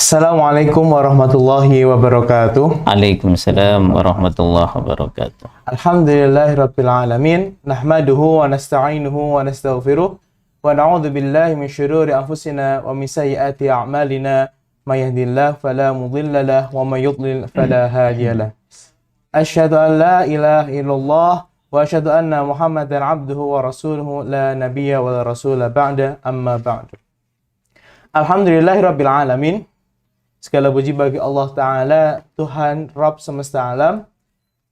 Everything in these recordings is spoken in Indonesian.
Assalamualaikum warahmatullahi wabarakatuh. Waalaikumsalam warahmatullahi wabarakatuh. Alhamdulillahirabbil alamin. Nahmaduhu wa nasta'inuhu wa nastaghfiruh wa na'udzu billahi min syururi anfusina wa min sayyiati a'malina. May yahdihillahu fala mudilla lahu wa may yudlil fala hadiyalah. Asyhadu an la ilaha illallah wa asyhadu anna Muhammadan abduhu wa rasuluhu la nabiyya wa la rasula ba'da amma ba'du. Alhamdulillahirabbil alamin. Segala puji bagi Allah Ta'ala, Tuhan Rabb semesta alam,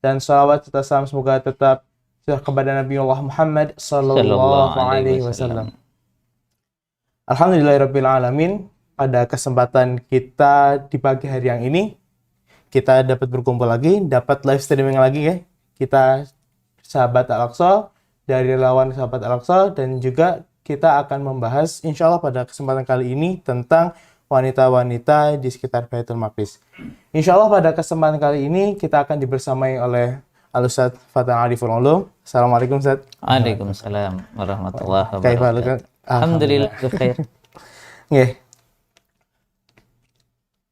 dan salawat serta salam semoga tetap kepada Nabi Allah Muhammad Sallallahu Alaihi Wasallam. Alhamdulillahirabbil alamin. Pada kesempatan kita di pagi hari yang ini, kita dapat berkumpul lagi, dapat live streaming lagi ya. Kita sahabat Al-Aqsa, dari relawan sahabat Al-Aqsa, dan juga kita akan membahas insya Allah pada kesempatan kali ini tentang wanita-wanita di sekitar Baitul Maqdis. Insya Allah pada kesempatan kali ini kita akan dibersamai oleh Al-Ustadz Fathah Ariful Ulum. Assalamualaikum Ustadz. Waalaikumsalam warahmatullahi Kaifa wabarakatuh. Alhamdulillah khair. Nggih.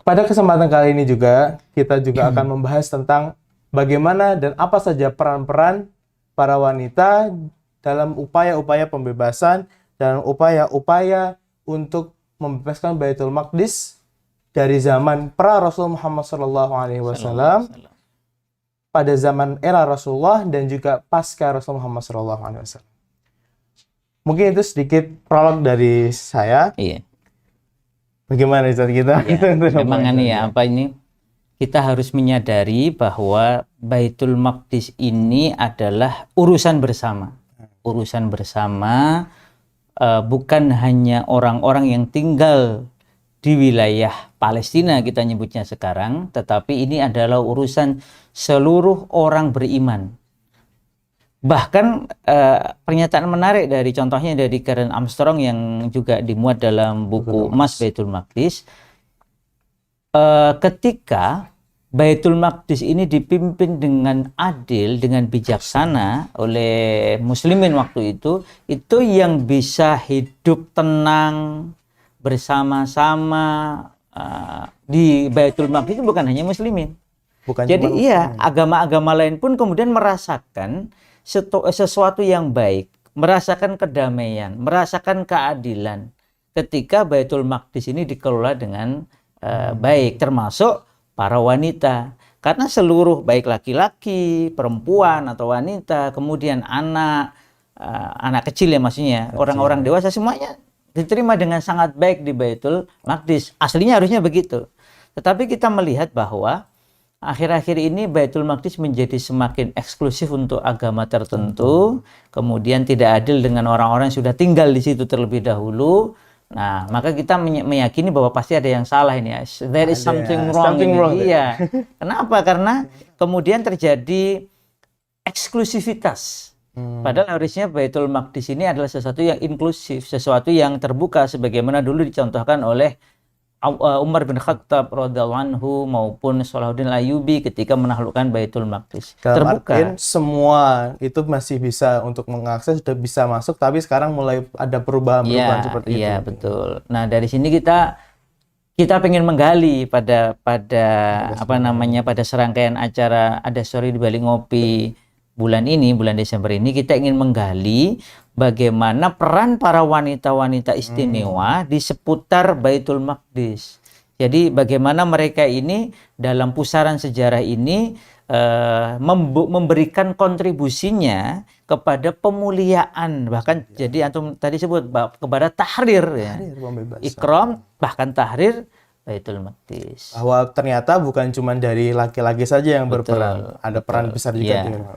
Pada kesempatan kali ini juga kita juga akan membahas tentang bagaimana dan apa saja peran-peran para wanita dalam upaya-upaya pembebasan dan upaya-upaya untuk membebaskan Baitul Maqdis dari zaman pra Rasul Muhammad SAW, pada zaman era Rasulullah dan juga pasca Rasul Muhammad SAW. Mungkin itu sedikit prolog dari saya. Iya. Bagaimana Ustaz kita? Ya, memang ini kita harus menyadari bahwa Baitul Maqdis ini adalah urusan bersama. Urusan bersama. Bukan hanya orang-orang yang tinggal di wilayah Palestina kita nyebutnya sekarang, tetapi ini adalah urusan seluruh orang beriman. Bahkan pernyataan menarik dari contohnya dari Karen Armstrong yang juga dimuat dalam buku Emas Baitul Maqdis, ketika Baitul Maqdis ini dipimpin dengan adil, dengan bijaksana oleh muslimin waktu itu yang bisa hidup tenang bersama-sama di Baitul Maqdis bukan hanya muslimin. Jadi agama-agama lain pun kemudian merasakan sesuatu yang baik, merasakan kedamaian, merasakan keadilan ketika Baitul Maqdis ini dikelola dengan baik, termasuk para wanita, karena seluruh baik laki-laki, perempuan atau wanita, kemudian anak kecil ya maksudnya, orang-orang dewasa semuanya diterima dengan sangat baik di Baitul Maqdis. Aslinya harusnya begitu. Tetapi kita melihat bahwa akhir-akhir ini Baitul Maqdis menjadi semakin eksklusif untuk agama tertentu, kemudian tidak adil dengan orang-orang yang sudah tinggal di situ terlebih dahulu. Nah, maka kita meyakini bahwa pasti ada yang salah ini ya. There is something wrong. Iya. Kenapa? Karena kemudian terjadi eksklusivitas. Padahal harusnya Baitul Maqdis ini adalah sesuatu yang inklusif, sesuatu yang terbuka sebagaimana dulu dicontohkan oleh Umar bin Khattab radhiyallahu anhu maupun Salahuddin Ayyubi ketika menaklukkan Baitul Maqdis. Terbuka. Semua itu masih bisa untuk mengakses, sudah bisa masuk, tapi sekarang mulai ada perubahan-perubahan seperti itu. Iya, betul. Nah, dari sini kita pengen menggali pada pada serangkaian acara Ada Story di Balik Ngopi bulan Desember ini, kita ingin menggali bagaimana peran para wanita-wanita istimewa di seputar Baitul Maqdis. Jadi bagaimana mereka ini dalam pusaran sejarah ini memberikan kontribusinya kepada pemuliaan, bahkan jadi antum tadi sebut kepada tahrir ya. Ikram bahkan tahrir Baitul Maqdis. Bahwa ternyata bukan cuma dari laki-laki saja yang berperan, ada peran besar juga.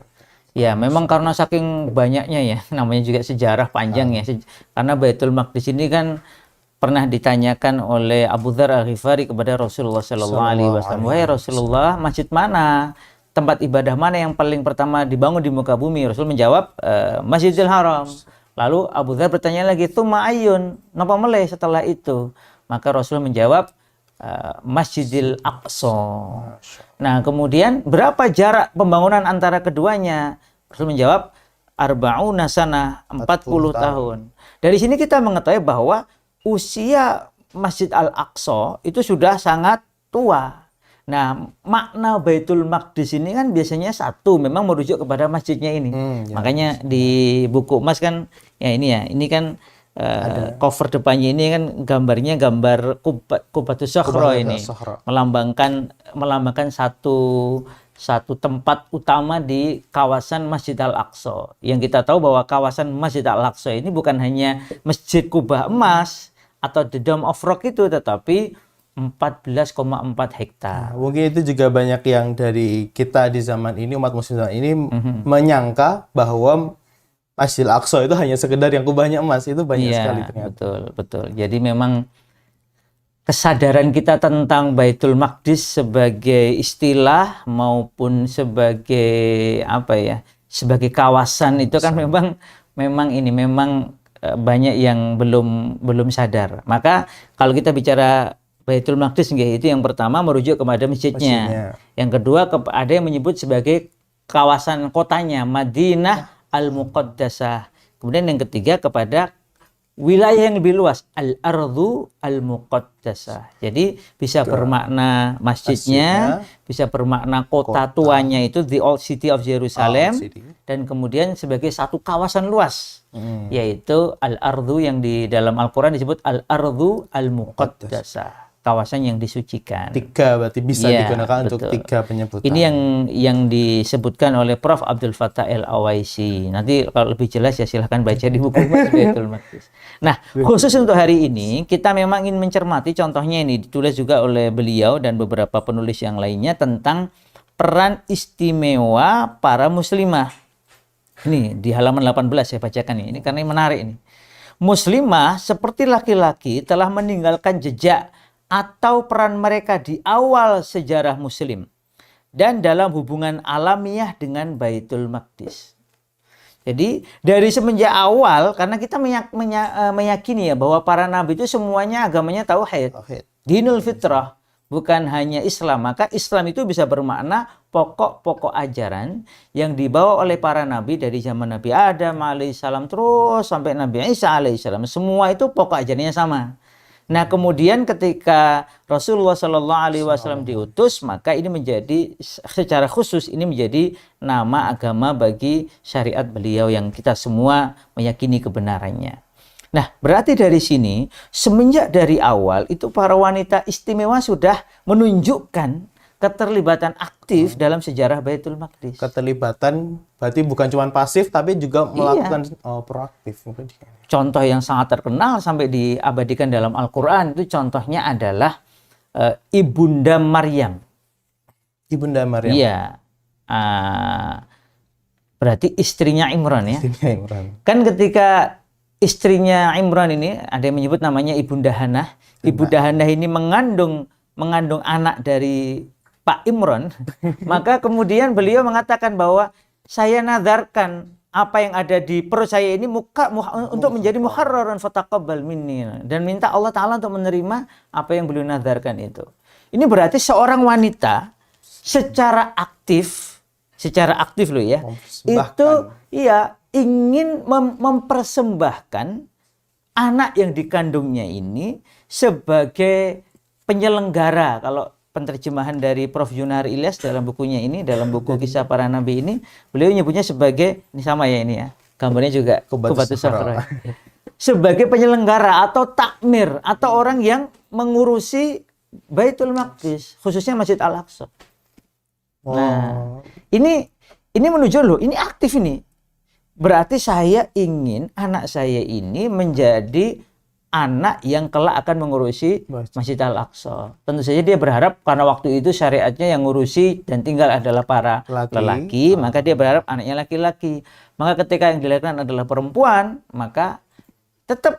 Ya, memang karena saking banyaknya ya, namanya juga sejarah panjang ya. Karena Baitul Maqdis ini kan pernah ditanyakan oleh Abu Dzar Al-Ghifari kepada Rasulullah Sallallahu Alaihi Wasallam, wahai Rasulullah, masjid mana, tempat ibadah mana yang paling pertama dibangun di muka bumi? Rasul menjawab, Masjidil Haram. Lalu Abu Dzar bertanya lagi, tsumma ayyun, napa meleh setelah itu? Maka Rasul menjawab, Masjidil Aqsa. Nah, kemudian berapa jarak pembangunan antara keduanya? Rasul menjawab, arba'una sanah, 40 tahun. Dari sini kita mengetahui bahwa usia Masjid Al-Aqsa itu sudah sangat tua. Nah, makna Baitul Maqdis ini kan biasanya satu, memang merujuk kepada masjidnya ini. Ya. Makanya di buku emas kan, ini kan cover depannya ini kan gambarnya gambar Qubatus Sakhra ini, melambangkan satu tempat utama di kawasan Masjid Al-Aqsa. Yang kita tahu bahwa kawasan Masjid Al-Aqsa ini bukan hanya Masjid Kubah Emas atau The Dome of Rock itu, tetapi 14,4 hektar. Mungkin itu juga banyak yang dari kita di zaman ini, umat muslim zaman ini menyangka bahwa Masjid Al-Aqsa itu hanya sekedar yang kubahnya emas. Itu banyak sekali ternyata. Betul. Jadi memang kesadaran kita tentang Baitul Maqdis sebagai istilah maupun sebagai sebagai kawasan itu kan memang banyak yang belum sadar. Maka kalau kita bicara Baitul Maqdis itu yang pertama merujuk kepada masjidnya. Yang kedua ada yang menyebut sebagai kawasan kotanya Madinah Al-Muqaddasah. Kemudian yang ketiga kepada wilayah yang lebih luas, Al-Ardu Al-Muqaddasah. Jadi bisa bermakna masjidnya, bisa bermakna kota tuanya itu, the old city of Jerusalem, dan kemudian sebagai satu kawasan luas, yaitu Al-Ardu yang di dalam Al-Quran disebut Al-Ardu Al-Muqaddasah, kawasan yang disucikan. 3 berarti bisa digunakan untuk 3 penyebutan. Ini yang disebutkan oleh Prof. Abdul Fattah El-Awaisi. Nanti kalau lebih jelas ya silahkan baca di buku Baitul Maqdis. Nah, khusus untuk hari ini kita memang ingin mencermati, contohnya ini ditulis juga oleh beliau dan beberapa penulis yang lainnya tentang peran istimewa para muslimah. Ini di halaman 18 saya bacakan ini karena ini menarik ini. Muslimah seperti laki-laki telah meninggalkan jejak atau peran mereka di awal sejarah muslim dan dalam hubungan alamiah dengan Baitul Maqdis. Jadi dari semenjak awal, karena kita meyakini ya bahwa para nabi itu semuanya agamanya tauhid, dinul fitrah, bukan hanya Islam. Maka Islam itu bisa bermakna pokok-pokok ajaran yang dibawa oleh para nabi dari zaman Nabi Adam alaihissalam terus sampai Nabi Isa alaihissalam. Semua itu pokok ajarannya sama. Nah, kemudian ketika Rasulullah Shallallahu Alaihi Wasallam diutus, maka ini menjadi secara khusus ini menjadi nama agama bagi syariat beliau yang kita semua meyakini kebenarannya. Nah, berarti dari sini semenjak dari awal itu para wanita istimewa sudah menunjukkan keterlibatan aktif dalam sejarah Baitul Maqdis. Keterlibatan berarti bukan cuma pasif tapi juga melakukan proaktif. Contoh yang sangat terkenal sampai diabadikan dalam Al-Quran itu contohnya adalah Ibunda Maryam. Ibunda Maryam. Iya. Berarti istrinya Imran ya. Istrinya Imran. Kan ketika istrinya Imran ini ada yang menyebut namanya Ibunda Hanah. Ibunda Hanah ini mengandung anak dari Pak Imran. Maka kemudian beliau mengatakan bahwa saya nadarkan apa yang ada di perut saya ini untuk menjadi muharraran fataqabbal minni, dan minta Allah Ta'ala untuk menerima apa yang beliau nadarkan itu. Ini berarti seorang wanita secara aktif loh ya, itu ingin mempersembahkan anak yang dikandungnya ini sebagai penyelenggara. Kalau penerjemahan dari Prof. Yunar Ilyas dalam bukunya ini, dalam buku Kisah Para Nabi ini, beliau nyebutnya sebagai, ini sama ya ini ya, gambarnya juga Qubatus Sakhra. Sebagai penyelenggara atau takmir atau orang yang mengurusi Baitul Maqdis, khususnya Masjid Al-Aqsa. Nah, ini menunjukkan loh, ini aktif ini. Berarti saya ingin anak saya ini menjadi anak yang kelak akan mengurusi Masjid Al-Aqsa. Tentu saja dia berharap karena waktu itu syariatnya yang ngurusi dan tinggal adalah para lelaki, maka dia berharap anaknya laki-laki. Maka ketika yang dilahirkan adalah perempuan, maka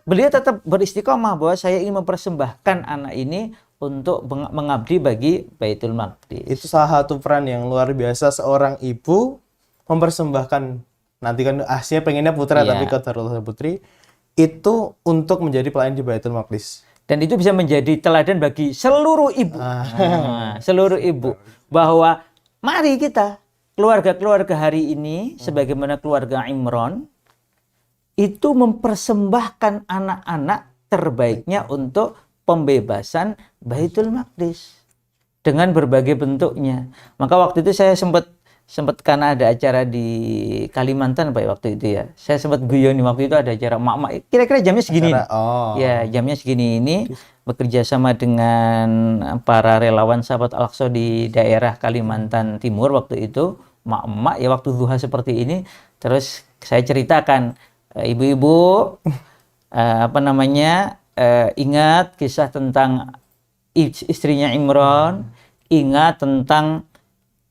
beliau tetap beristiqomah bahwa saya ingin mempersembahkan anak ini untuk mengabdi bagi Baitul Maqdis. Itu salah satu peran yang luar biasa seorang ibu mempersembahkan, nanti kan aslinya pengennya putra tapi qadarullah putri, itu untuk menjadi pelayan di Baitul Maqdis. Dan itu bisa menjadi teladan bagi seluruh ibu. Seluruh ibu. Bahwa mari kita, keluarga-keluarga hari ini, sebagaimana keluarga Imran, itu mempersembahkan anak-anak terbaiknya untuk pembebasan Baitul Maqdis dengan berbagai bentuknya. Maka waktu itu saya sempat karena ada acara di Kalimantan Pak waktu itu ya. Saya sempat guyon waktu itu ada acara mak-mak. Kira-kira jamnya segini. Ya, jamnya segini ini bekerja sama dengan para relawan sahabat Al-Aqsa di daerah Kalimantan Timur waktu itu. Mak-mak ya waktu duha seperti ini. Terus saya ceritakan, ibu-ibu ingat kisah tentang istrinya Imran, ingat tentang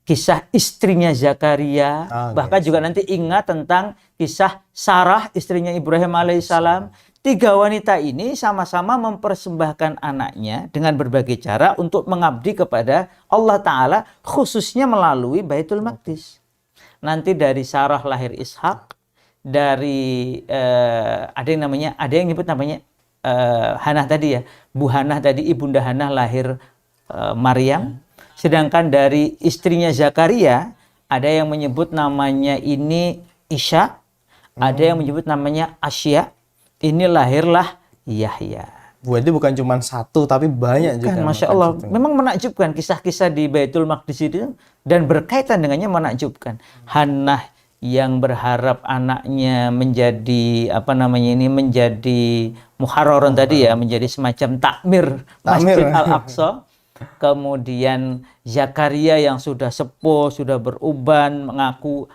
kisah istrinya Zakaria, bahkan juga nanti ingat tentang kisah Sarah, istrinya Ibrahim alaihissalam. 3 wanita ini sama-sama mempersembahkan anaknya dengan berbagai cara untuk mengabdi kepada Allah Ta'ala, khususnya melalui Baitul Maqdis. Nanti dari Sarah lahir Ishak, dari ada yang nyebut namanya Hanah tadi ya, Bu Hanah tadi, Ibunda Hanah lahir Maryam. Sedangkan dari istrinya Zakaria, ada yang menyebut namanya ini Isya, ada yang menyebut namanya Asya. Ini lahirlah Yahya. Berarti bukan cuma satu, tapi banyak juga. Masya Allah, memang menakjubkan kisah-kisah di Baitul Maqdis itu, dan berkaitan dengannya menakjubkan. Hannah yang berharap anaknya menjadi menjadi muharraron tadi ya, menjadi semacam takmir Masjid Al-Aqsa. Kemudian Zakaria yang sudah sepuh, sudah beruban, mengaku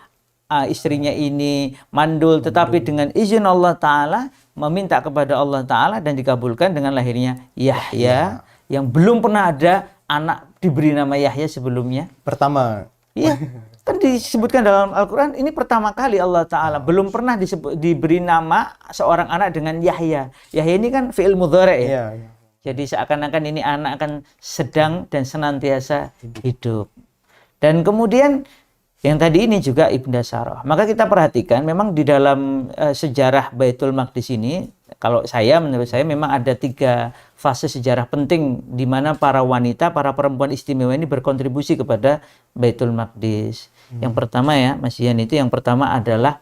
istrinya ini mandul, tetapi dengan izin Allah Ta'ala meminta kepada Allah Ta'ala dan dikabulkan dengan lahirnya Yahya, yang belum pernah ada anak diberi nama Yahya sebelumnya. Pertama. Iya, kan disebutkan dalam Al-Quran, ini pertama kali Allah Ta'ala, belum pernah diberi nama seorang anak dengan Yahya. Yahya ini kan fi'il mudhari' ya. Iya. Jadi seakan-akan ini anak akan sedang dan senantiasa hidup. Dan kemudian yang tadi ini juga Ibunda Sarah. Maka kita perhatikan memang di dalam sejarah Baitul Maqdis ini, menurut saya memang ada 3 fase sejarah penting di mana para wanita, para perempuan istimewa ini berkontribusi kepada Baitul Maqdis. Yang pertama ya, Mas Ian, itu yang pertama adalah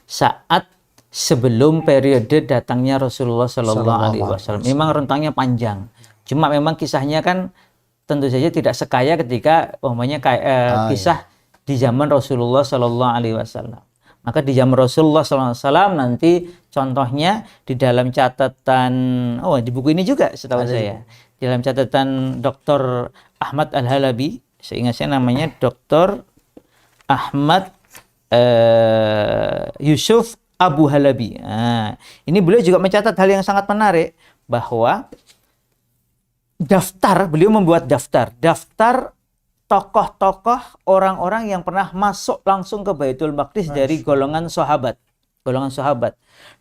saat sebelum periode datangnya Rasulullah Sallallahu Alaihi Wasallam. Memang rentangnya panjang. Cuma memang kisahnya kan tentu saja tidak sekaya ketika kisah di zaman Rasulullah Sallallahu Alaihi Wasallam. Maka di zaman Rasulullah Sallallahu Alaihi Wasallam nanti contohnya di dalam catatan, di buku ini juga setahu saya, di dalam catatan Dr. Ahmad Al-Halabi, seingat saya namanya Dr. Ahmad Yusuf Abu Halabi. Ini beliau juga mencatat hal yang sangat menarik, bahwa beliau membuat daftar tokoh-tokoh orang-orang yang pernah masuk langsung ke Baitul Maqdis dari golongan sahabat.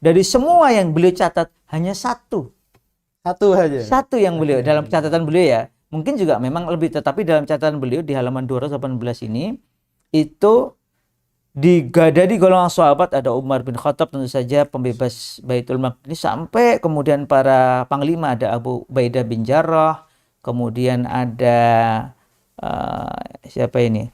Dari semua yang beliau catat, hanya satu yang beliau dalam catatan beliau ya. Mungkin juga memang lebih, tetapi dalam catatan beliau di halaman 218 ini itu dari golongan sahabat ada Umar bin Khattab, tentu saja pembebas Baitul Maqdis, sampai kemudian para panglima, ada Abu Ubaidah bin Jarrah, kemudian ada siapa ini,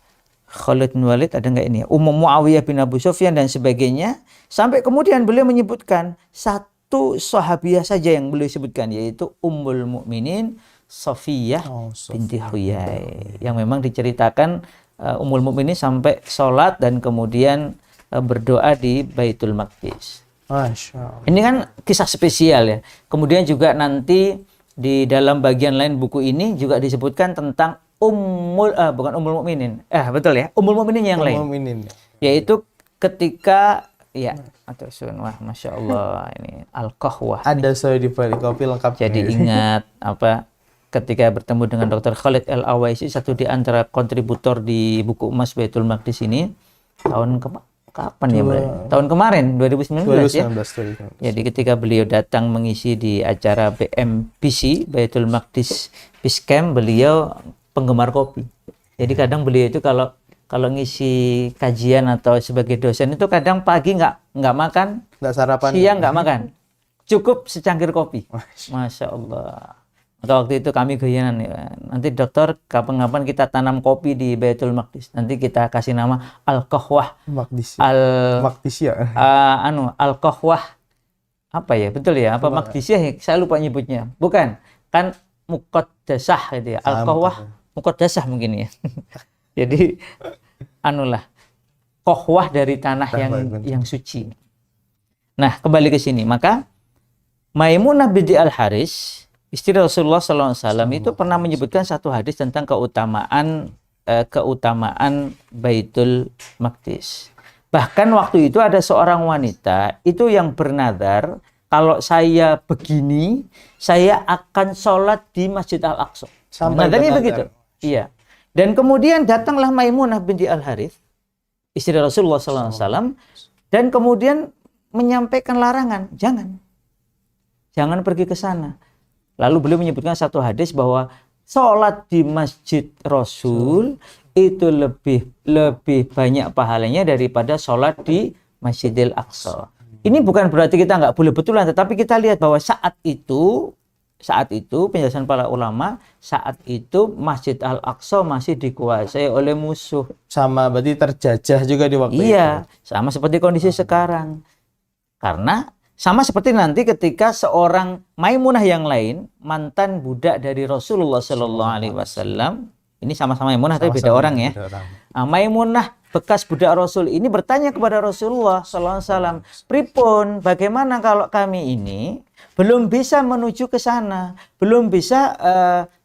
Khalid bin Walid, ada nggak ini, Muawiyah bin Abu Sufyan dan sebagainya, sampai kemudian beliau menyebutkan satu sahabiah saja yang beliau sebutkan, yaitu Ummul Mukminin Safiyah binti Huyai, yang memang diceritakan Ummul Mukminin sampai sholat dan kemudian berdoa di Baitul Maqdis. Masya Allah. Ini kan kisah spesial ya. Kemudian juga nanti di dalam bagian lain buku ini juga disebutkan tentang bukan Ummul Mukminin. Betul ya, Ummul Mukminin yang lain. Yaitu ketika wah, Masya Allah, ini Al-Qahwah. Ada saya di balik kopi lengkap. Jadi ingat ketika bertemu dengan Dr. Khalid Al-Awaisi, satu di antara kontributor di buku emas Baitul Maqdis ini, kapan ya? Tahun kemarin, 2019 ya. Jadi ketika beliau datang mengisi di acara BMPC, Baitul Maqdis Peace Camp, beliau penggemar kopi. Jadi kadang beliau itu kalau ngisi kajian atau sebagai dosen itu kadang pagi nggak makan, nggak sarapan, siang nggak makan, cukup secangkir kopi. Masya Allah. Maka waktu itu kami guyonan ya, nanti dokter kapan-kapan kita tanam kopi di Baitul Maqdis, nanti kita kasih nama Al-Qahwah Maqdis. Al-Qahwah apa ya? Betul ya? Apa Maqdisiyah ya? Saya lupa nyebutnya. Bukan. Kan Muqaddasah gitu ya. Al-Qahwah Muqaddasah mungkin ya. Jadi anulah kohwah dari tanah yang suci. Nah, kembali ke sini. Maka Maimunah binti Al-Haris, istri Rasulullah SAW itu pernah menyebutkan satu hadis tentang keutamaan Baitul Maqdis. Bahkan waktu itu ada seorang wanita itu yang bernadar, kalau saya begini, saya akan sholat di Masjid Al-Aqsa. Nadarnya begitu. Iya. Dan kemudian datanglah Maimunah binti Al-Harith, istri Rasulullah SAW, dan kemudian menyampaikan larangan, jangan pergi ke sana. Lalu beliau menyebutkan satu hadis bahwa sholat di Masjid Rasul itu lebih banyak pahalanya daripada sholat di Masjidil Aqsa. Ini bukan berarti kita nggak boleh betulan, tetapi kita lihat bahwa saat itu penjelasan para ulama, saat itu Masjid Al-Aqsa masih dikuasai oleh musuh. Sama, berarti terjajah juga di waktu itu. Iya, sama seperti kondisi sekarang. Karena sama seperti nanti ketika seorang Maimunah yang lain, mantan budak dari Rasulullah Sallallahu Alaihi Wasallam, ini sama-sama Maimunah tapi beda orang ya. Nah, Maimunah bekas budak Rasul ini bertanya kepada Rasulullah Sallallahu Alaihi Wasallam, "Pripun, bagaimana kalau kami ini belum bisa menuju ke sana, belum bisa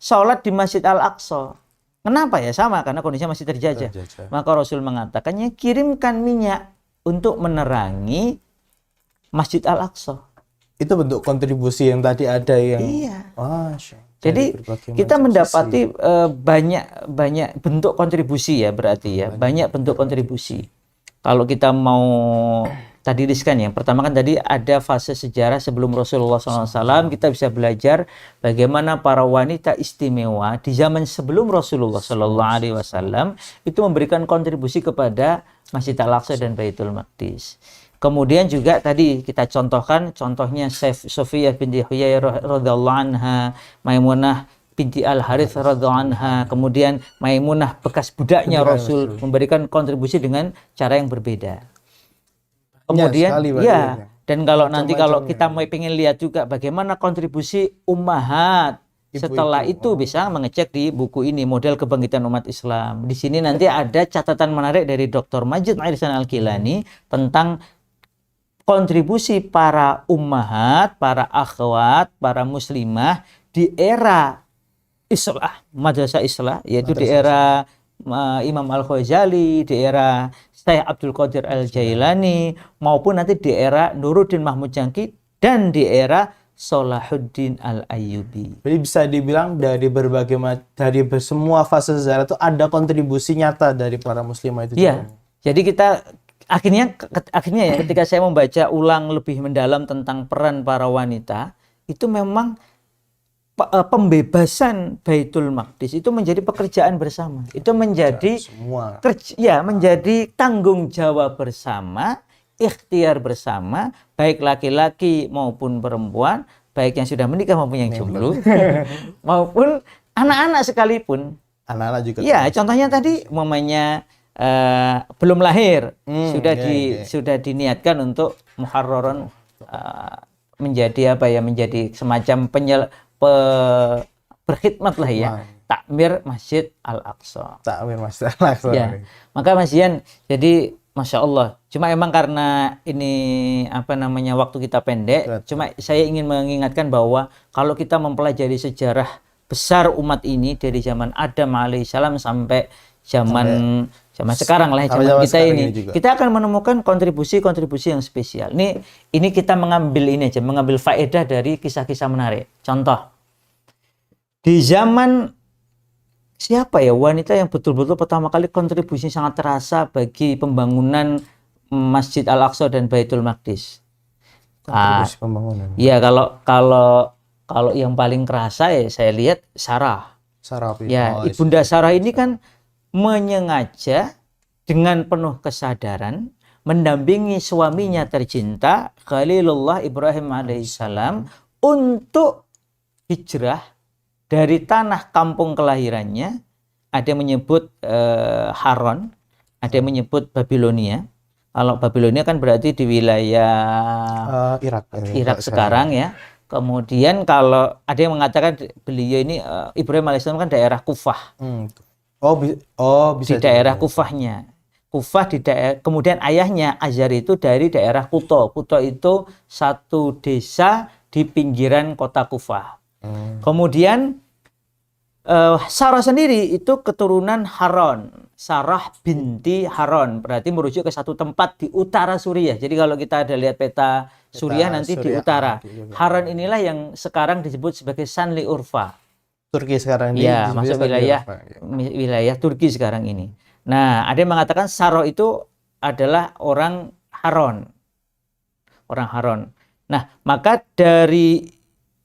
sholat di Masjid Al-Aqsa?" Kenapa ya? Sama, karena kondisinya masih terjajah. Maka Rasul mengatakannya, kirimkan minyak untuk menerangi Masjid Al-Aqsa. Itu bentuk kontribusi yang tadi ada yang. Iya. Jadi kita mendapati banyak bentuk kontribusi ya, berarti ya, banyak bentuk kontribusi. Kalau kita mau tadi riskan ya, pertama kan tadi ada fase sejarah sebelum Rasulullah SAW, kita bisa belajar bagaimana para wanita istimewa di zaman sebelum Rasulullah SAW itu memberikan kontribusi kepada Masjid Al-Aqsa dan Baitul Maqdis. Kemudian juga tadi kita contohnya Sofiyah binti Huyai radhiyallahu anha, Maimunah binti Al-Harith radhiyallahu anha, kemudian Maimunah bekas budaknya Rasul memberikan kontribusi dengan cara yang berbeda. Kemudian ya, dan kalau nanti kalau kita mau pengen lihat juga bagaimana kontribusi ummahat setelah itu bisa mengecek di buku ini, Model Kebangkitan Umat Islam. Di sini nanti ada catatan menarik dari Dr. Majid Ihsan Al-Kilani tentang kontribusi para ummahat, para akhwat, para muslimah di era Islah, Madrasah Islah, yaitu di era Imam Al-Ghazali, di era Syekh Abdul Qadir Al-Jailani, maupun nanti di era Nuruddin Mahmud Jangki dan di era Salahuddin Al-Ayyubi. Jadi bisa dibilang dari semua fase sejarah itu ada kontribusi nyata dari para muslimah itu. Iya. Jadi kita akhirnya ya ketika saya membaca ulang lebih mendalam tentang peran para wanita, itu memang pembebasan Baitul Maqdis itu menjadi pekerjaan bersama. Itu menjadi menjadi tanggung jawab bersama, ikhtiar bersama, baik laki-laki maupun perempuan, baik yang sudah menikah maupun yang jomblo, maupun anak-anak sekalipun. Anak-anak juga. Ya, contohnya tadi umpamanya belum lahir sudah diniatkan untuk muharraron, menjadi menjadi semacam berkhidmat lah ya, takmir Masjid Al-Aqsa. Ya. Maka Mas Yan, jadi Masya Allah, cuma emang karena ini waktu kita pendek, cuma saya ingin mengingatkan bahwa kalau kita mempelajari sejarah besar umat ini dari zaman Adam alaihissalam sampai zaman sekarang lah, zaman kita ini, kita akan menemukan kontribusi yang spesial. Ini kita mengambil faedah dari kisah-kisah menarik. Contoh, di zaman siapa ya wanita yang betul-betul pertama kali kontribusi sangat terasa bagi pembangunan Masjid Al-Aqsa dan Baitul Maqdis? Kontribusi pembangunan. Iya, kalau yang paling kerasa ya saya lihat Sarah. Ya, Ibunda Sarah ini kan menyengaja dengan penuh kesadaran mendampingi suaminya tercinta Khalilullah Ibrahim alaihissalam untuk hijrah dari tanah kampung kelahirannya. Ada yang menyebut Haran, ada yang menyebut Babilonia, Kalau Babilonia kan berarti di wilayah Irak sekarang ya. Kemudian kalau ada yang mengatakan beliau ini Ibrahim alaihissalam kan daerah Kufah. Bisa Di daerah Kufahnya. Kufah di daerah, kemudian ayahnya Azar itu dari daerah Kuto. Kuto itu satu desa di pinggiran kota Kufah. Kemudian Sarah sendiri itu keturunan Haron. Sarah binti Haron, berarti merujuk ke satu tempat di utara Suriah. Jadi kalau kita ada lihat peta Suriah nanti di utara. Haron inilah yang sekarang disebut sebagai Sanli Urfa. Turki sekarang ini. Ya, masuk wilayah Turki sekarang ini. Nah, ada yang mengatakan Sarah itu adalah orang Haron. Orang Haron. Nah, maka dari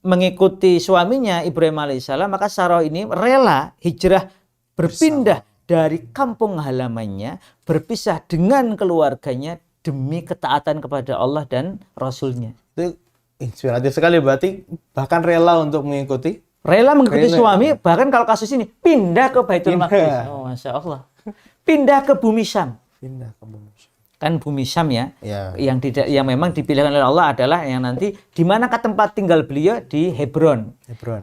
mengikuti suaminya Ibrahim alaihissalam, maka Sarah ini rela hijrah berpindah dari kampung halamannya, berpisah dengan keluarganya demi ketaatan kepada Allah dan Rasulnya. Itu inspiratif sekali, berarti bahkan rela untuk mengikuti. Rela mengikuti suami, bahkan kalau kasus ini pindah ke Baitul Maqdis. Oh, Masya Allah. Pindah ke bumi Syam. Pindah ke bumi Syam. Kan bumi Syam ya, yang memang dipilihkan oleh Allah adalah yang nanti di manakah tempat tinggal beliau di Hebron.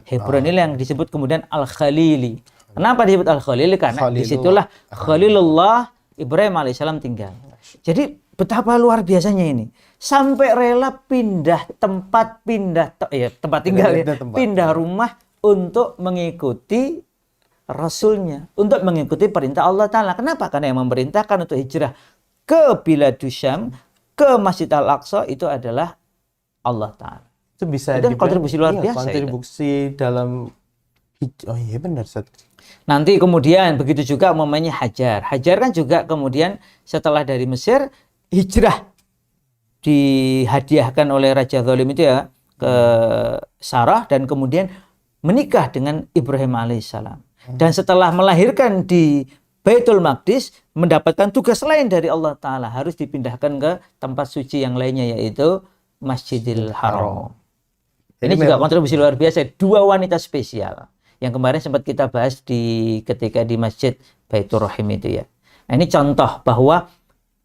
Hebron ini yang disebut kemudian Al-Khalili. Kenapa disebut Al-Khalili? Karena disitulah Khalilullah Ibrahim alaihissalam tinggal. Jadi betapa luar biasanya ini. Sampai rela pindah tempat, tempat tinggal, pindah rumah untuk mengikuti Rasulnya, untuk mengikuti perintah Allah Ta'ala. Kenapa? Karena yang memerintahkan untuk hijrah ke Biladus Syam, ke Masjid Al-Aqsa itu adalah Allah Ta'ala. Itu bisa itu kontribusi luar biasa. Kontribusi itu dalam, oh iya benar. Nanti kemudian begitu juga umpamanya Hajar. Hajar kan juga kemudian setelah dari Mesir hijrah, dihadiahkan oleh Raja Zalim itu ya ke Sarah, dan kemudian menikah dengan Ibrahim alaihissalam. Dan setelah melahirkan di Baitul Maqdis, mendapatkan tugas lain dari Allah Ta'ala, harus dipindahkan ke tempat suci yang lainnya, yaitu Masjidil Haram. Ini juga kontribusi luar biasa, dua wanita spesial yang kemarin sempat kita bahas ketika di Masjid Baitur Rahim itu ya. Nah, ini contoh bahwa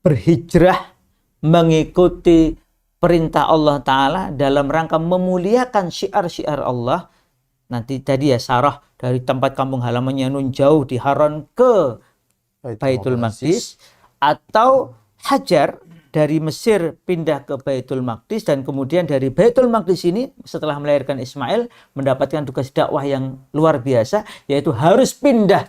berhijrah mengikuti perintah Allah Ta'ala dalam rangka memuliakan syiar-syiar Allah. Nanti tadi ya, Sarah dari tempat kampung halamannya nun jauh di Haran ke Baitul Maqdis, atau Hajar dari Mesir pindah ke Baitul Maqdis, dan kemudian dari Baitul Maqdis ini setelah melahirkan Ismail mendapatkan tugas dakwah yang luar biasa, yaitu harus pindah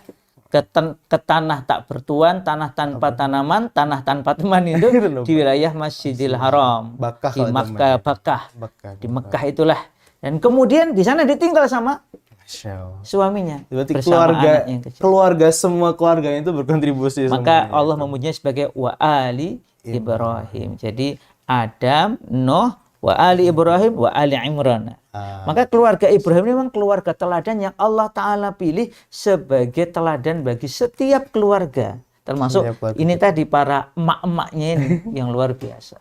ke tanah tak bertuan, tanah tanpa tanaman, tanah tanpa teman itu di wilayah Masjidil Haram, di Makkah, di Mekah itulah. Dan kemudian di sana ditinggal sama suaminya. Berarti keluarga semua keluarganya itu berkontribusi. Maka Allah memujinya sebagai wa ali Ibrahim. Jadi Adam, Nuh, wa ali Ibrahim, wa ali Imran. Maka keluarga Ibrahim memang keluarga teladan yang Allah Ta'ala pilih sebagai teladan bagi setiap keluarga. Termasuk ini tadi para emak-emaknya ini yang luar biasa.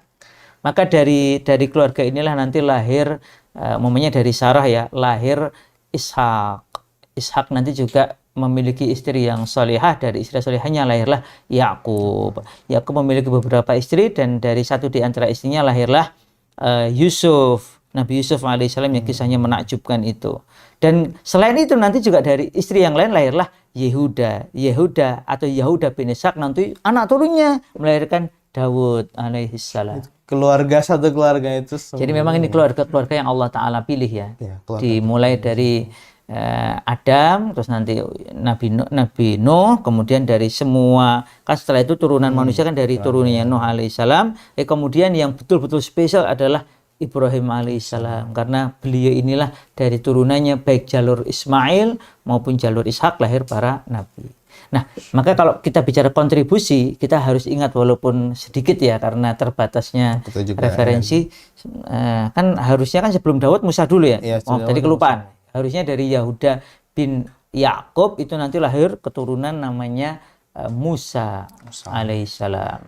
Maka dari keluarga inilah nanti lahir, momennya dari Sarah ya, lahir Ishak. Ishak nanti juga memiliki istri yang salihah, dari istri salihahnya lahirlah Yakub. Yakub memiliki beberapa istri, dan dari satu di antara istrinya lahirlah Yusuf. Nabi Yusuf alaihissalam yang kisahnya menakjubkan itu. Dan selain itu nanti juga dari istri yang lain lahirlah Yehuda. Atau Yahuda bin Ishak, nanti anak turunnya melahirkan Daud alaihissalam. Satu keluarga itu semua. Jadi memang ini keluarga yang Allah Ta'ala pilih ya. Dimulai dari Adam, terus nanti Nabi Nuh, kemudian dari semua, kan setelah itu turunan manusia kan dari turunannya Nuh alaihissalam. Kemudian yang betul-betul spesial adalah Ibrahim alaihissalam, karena beliau inilah dari turunannya baik jalur Ismail maupun jalur Ishak lahir para nabi. Nah, maka kalau kita bicara kontribusi, kita harus ingat walaupun sedikit ya, karena terbatasnya referensi. Kan harusnya kan sebelum Daud Musa dulu ya. Tadi kelupaan. Harusnya dari Yahuda bin Yakub itu nanti lahir keturunan namanya Musa alaihissalam.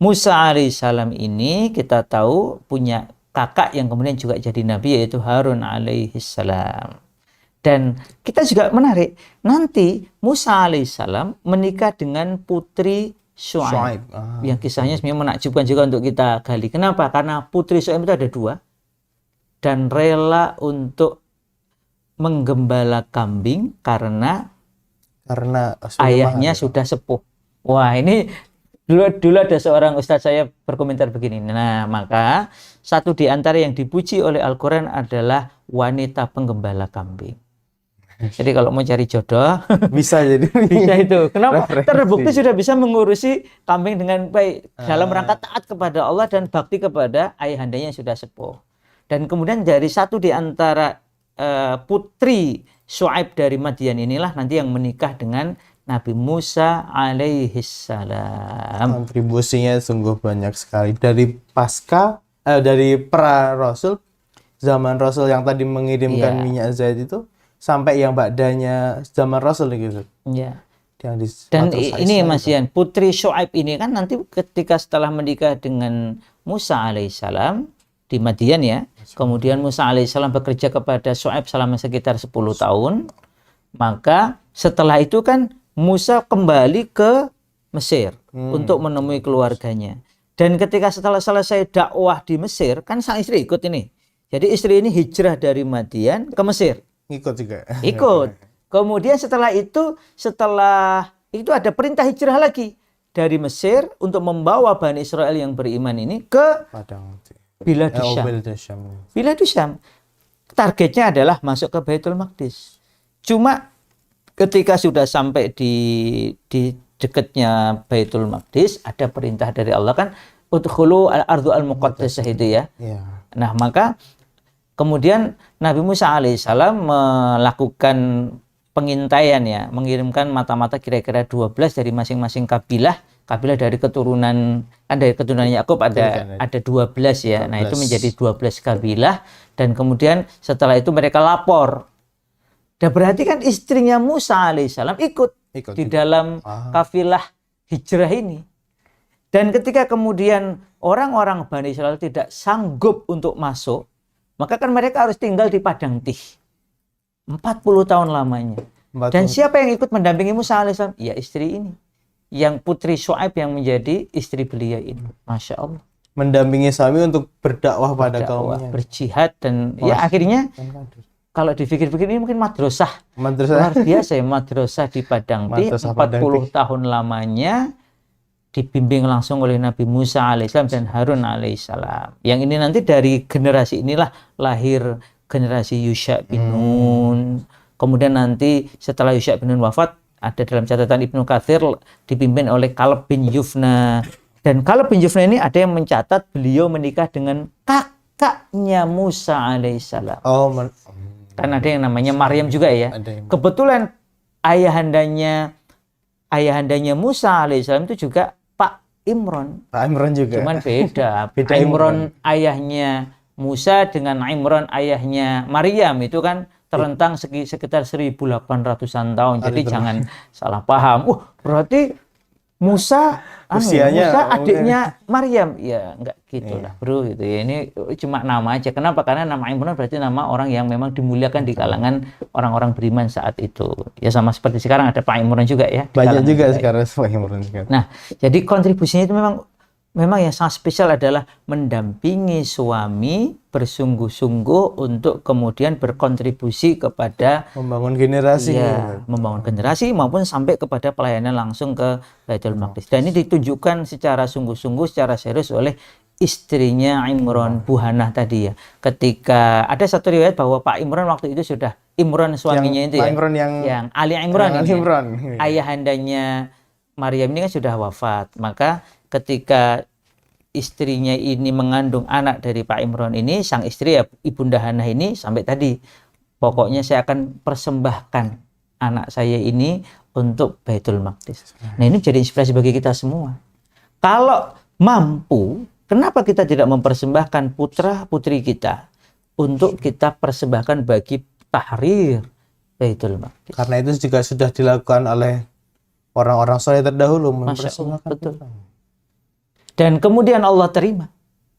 Musa alaihissalam ini kita tahu punya kakak yang kemudian juga jadi nabi, yaitu Harun alaihissalam. Dan kita juga menarik, nanti Musa alaihissalam menikah dengan putri Syuaib. Syuaib. Ah. Yang kisahnya sebenarnya menakjubkan juga untuk kita gali. Kenapa? Karena putri Syuaib itu ada 2 dan rela untuk menggembala kambing karena ayahnya sudah sepuh. Wah, ini dulu ada seorang ustadz saya berkomentar begini. Nah, maka satu di antara yang dipuji oleh Al-Quran adalah wanita penggembala kambing. Jadi kalau mau cari jodoh bisa jadi bisa itu. Kenapa? referensi. Terbukti sudah bisa mengurusi kambing dengan baik dalam rangka taat kepada Allah dan bakti kepada ayahandanya yang sudah sepuh. Dan kemudian dari satu di antara putri Syuaib dari Madian inilah nanti yang menikah dengan Nabi Musa alaihissalam. Kontribusinya sungguh banyak sekali dari dari pra Rasul, zaman Rasul yang tadi mengirimkan Iya. minyak zaid itu sampai yang ba'danya zaman Rasul gitu. Ya. Yang Dan diatur ini Isa Mas itu. Yan, putri Syuaib ini kan nanti ketika setelah menikah dengan Musa alaihissalam di Madian ya, kemudian Musa alaihissalam bekerja kepada Syuaib selama sekitar 10 tahun, maka setelah itu kan Musa kembali ke Mesir untuk menemui keluarganya. Dan ketika setelah selesai dakwah di Mesir, kan sang istri ikut ini. Jadi istri ini hijrah dari Madian ke Mesir. Ikut juga. Ikut. Kemudian setelah itu ada perintah hijrah lagi dari Mesir untuk membawa Bani Israel yang beriman ini ke Padang. Biladus Syam. Biladus Syam. Biladus Syam. Targetnya adalah masuk ke Baitul Maqdis. Cuma ketika sudah sampai di dekatnya Baitul Maqdis, ada perintah dari Allah kan, udkhulu al-ardu al-muqaddasah itu ya. Iya. Nah, maka kemudian Nabi Musa alaihissalam melakukan pengintaian ya, mengirimkan mata-mata kira-kira 12 dari masing-masing kabilah dari keturunan Yakub ada 12 ya. Nah, itu menjadi 12 kabilah dan kemudian setelah itu mereka lapor. Dan berarti kan istrinya Musa alaihissalam ikut di dalam kafilah hijrah ini. Dan ketika kemudian orang-orang Bani Israel tidak sanggup untuk masuk, maka kan mereka harus tinggal di Padang Tih 40 tahun lamanya. Dan siapa yang ikut mendampingi Musa alaihissalam? Ya istri ini, yang putri Syuaib yang menjadi istri beliau ini. Masya Allah. Mendampingi suami untuk berdakwah pada kaumnya. Berjihad dan ya akhirnya kalau dipikir-pikir ini mungkin madrasah luar biasa ya, madrasah di Padang Tih 40 tahun lamanya dibimbing langsung oleh Nabi Musa alaihissalam dan Harun alaihissalam. Yang ini nanti dari generasi inilah lahir generasi Yusha bin Nun. Kemudian nanti setelah Yusha bin Nun wafat, ada dalam catatan Ibnu Katsir dipimpin oleh Kaleb bin Yufna. Dan Kaleb bin Yufna ini ada yang mencatat beliau menikah dengan kakaknya Musa alaihissalam. Kan ada yang namanya Maryam juga ya. Kebetulan ayahandanya Musa alaihissalam itu juga Pak Imran juga. Cuman beda. Imran ayahnya Musa dengan Imran ayahnya Maryam itu kan terentang sekitar 1800-an tahun. Jadi jangan salah paham. Berarti Musa adiknya Maryam. Ya enggak gitulah, Bro, gitu ya. Ini cuma nama aja. Kenapa? Karena nama Imran berarti nama orang yang memang dimuliakan di kalangan orang-orang beriman saat itu. Ya sama seperti sekarang ada Pak Imran juga ya. Banyak juga sekarang Pak Imran. Nah, jadi kontribusinya itu memang yang sangat spesial adalah mendampingi suami bersungguh-sungguh untuk kemudian berkontribusi kepada membangun generasi. Membangun generasi maupun sampai kepada pelayanan langsung ke Baitul Maqdis. Dan ini ditunjukkan secara sungguh-sungguh, secara serius oleh istrinya Imran, Buhanah tadi ya. Ketika ada satu riwayat bahwa Pak Imran waktu itu sudah Imran suaminya itu ya. Imran yang Ali Imran. Ayahandanya Maryam ini kan sudah wafat. Maka ketika istrinya ini mengandung anak dari Pak Imran ini, sang istri ya Ibunda Hanah ini sampai tadi, pokoknya saya akan persembahkan anak saya ini untuk Baitul Maqdis. Nah, ini jadi inspirasi bagi kita semua. Kalau mampu, kenapa kita tidak mempersembahkan putra-putri kita untuk kita persembahkan bagi tahrir Baitul Maqdis? Karena itu juga sudah dilakukan oleh orang-orang soleh terdahulu. Masya Allah, betul. Dan kemudian Allah terima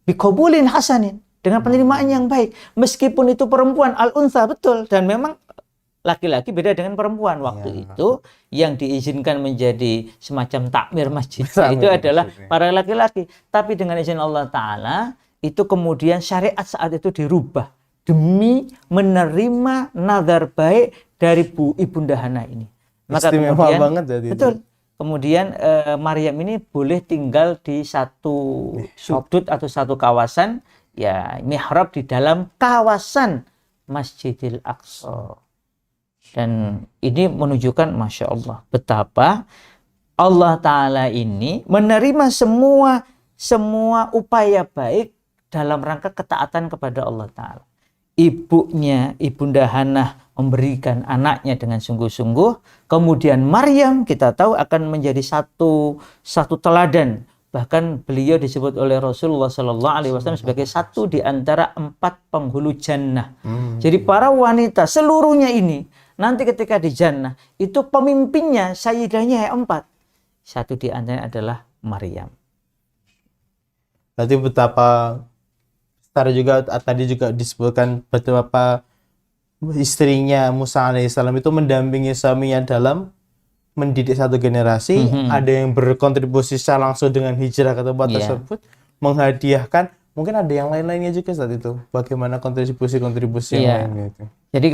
biqabulin hasanin, dengan penerimaan yang baik, meskipun itu perempuan al-untha, betul. Dan memang laki-laki beda dengan perempuan. Waktu itu yang diizinkan menjadi semacam takmir masjid itu adalah para laki-laki. Tapi dengan izin Allah Ta'ala, itu kemudian syariat saat itu dirubah demi menerima nazar baik dari Ibunda Hana ini. Maka istimewa kemudian, banget jadi betul. Kemudian Maryam ini boleh tinggal di satu sudut atau satu kawasan, ya mihrab di dalam kawasan Masjidil Aqsa. Dan ini menunjukkan Masya Allah betapa Allah Ta'ala ini menerima semua upaya baik dalam rangka ketaatan kepada Allah Ta'ala. Ibunya, Ibunda Hana memberikan anaknya dengan sungguh-sungguh. Kemudian Maryam kita tahu akan menjadi satu teladan. Bahkan beliau disebut oleh Rasulullah SAW sebagai satu di antara 4 penghulu jannah. Jadi para wanita seluruhnya ini nanti ketika di jannah itu pemimpinnya sayyidahnya 4. Satu di antaranya adalah Maryam. Berarti betapa tadi juga disebutkan betapa istrinya Musa alaihissalam itu mendampingi suaminya dalam mendidik satu generasi. Ada yang berkontribusi secara langsung dengan hijrah ke tempat tersebut, menghadiahkan, mungkin ada yang lain-lainnya juga saat itu. Bagaimana kontribusi-kontribusi yang lainnya itu. Jadi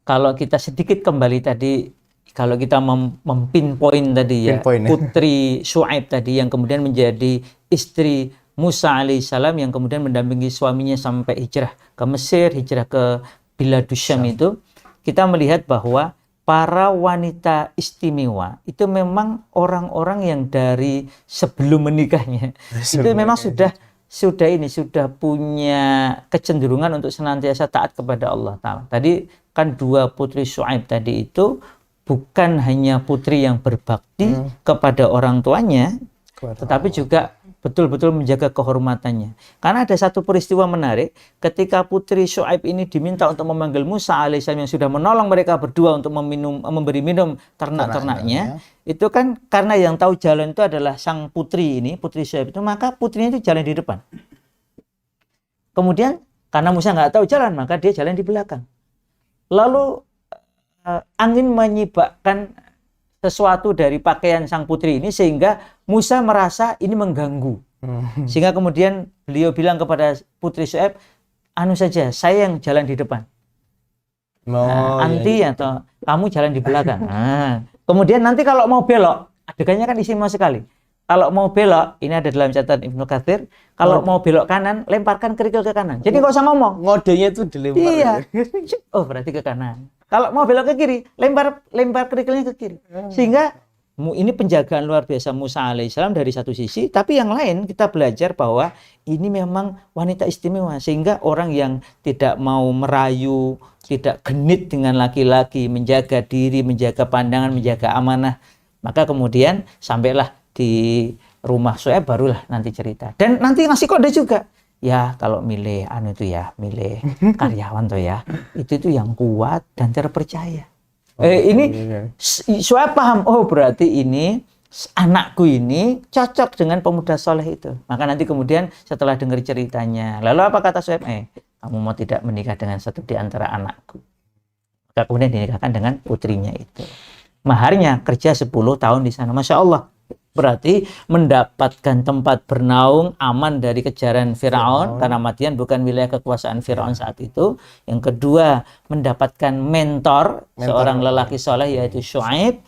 kalau kita sedikit kembali tadi, kalau kita mempinpoint tadi Putri Syuaib tadi yang kemudian menjadi istri Musa alaihissalam yang kemudian mendampingi suaminya sampai hijrah ke Mesir, hijrah ke Biladus Syam itu, kita melihat bahwa para wanita istimewa itu memang orang-orang yang dari sebelum menikahnya itu memang sudah punya kecenderungan untuk senantiasa taat kepada Allah Ta'ala. Tadi kan 2 putri Syuaib tadi itu bukan hanya putri yang berbakti kepada orang tuanya, tetapi juga betul-betul menjaga kehormatannya. Karena ada satu peristiwa menarik ketika putri Syuaib ini diminta untuk memanggil Musa alaihissalam yang sudah menolong mereka berdua untuk memberi minum ternak-ternaknya. Itu kan karena yang tahu jalan itu adalah sang putri ini, putri Syuaib itu, maka putrinya itu jalan di depan. Kemudian karena Musa nggak tahu jalan, maka dia jalan di belakang. Lalu angin menyibakkan sesuatu dari pakaian sang putri ini sehingga Musa merasa ini mengganggu. Sehingga kemudian beliau bilang kepada putri Syuaib, anu saja, saya yang jalan di depan. Atau kamu jalan di belakang. Kemudian nanti kalau mau belok, adegannya kan istimewa sekali. Kalau mau belok, ini ada dalam catatan Ibnu Katsir, kalau mau belok kanan, lemparkan kerikil ke kanan. Jadi nggak usah ngomong. Ngodenya itu dilempar. Iya. Oh, berarti ke kanan. Kalau mau belok ke kiri, lempar kerikilnya ke kiri. Sehingga ini penjagaan luar biasa Musa alaihissalam dari satu sisi, tapi yang lain kita belajar bahwa ini memang wanita istimewa. Sehingga orang yang tidak mau merayu, tidak genit dengan laki-laki, menjaga diri, menjaga pandangan, menjaga amanah, maka kemudian sampailah di rumah Syuaib barulah nanti cerita. Dan nanti ngasih kode juga. Ya kalau milih milih karyawan tuh ya, itu yang kuat dan terpercaya. Ini Syuaib paham, oh berarti ini anakku ini cocok dengan pemuda soleh itu. Maka nanti kemudian setelah dengar ceritanya, lalu apa kata Syuaib? Kamu mau tidak menikah dengan satu di antara anakku? Maka kemudian dinikahkan dengan putrinya itu. Maharnya kerja 10 tahun di sana, Masya Allah. Berarti mendapatkan tempat bernaung aman dari kejaran Firaun, karena Madian bukan wilayah kekuasaan Firaun saat itu. Yang kedua, mendapatkan mentor seorang lelaki soleh yaitu Syuaib.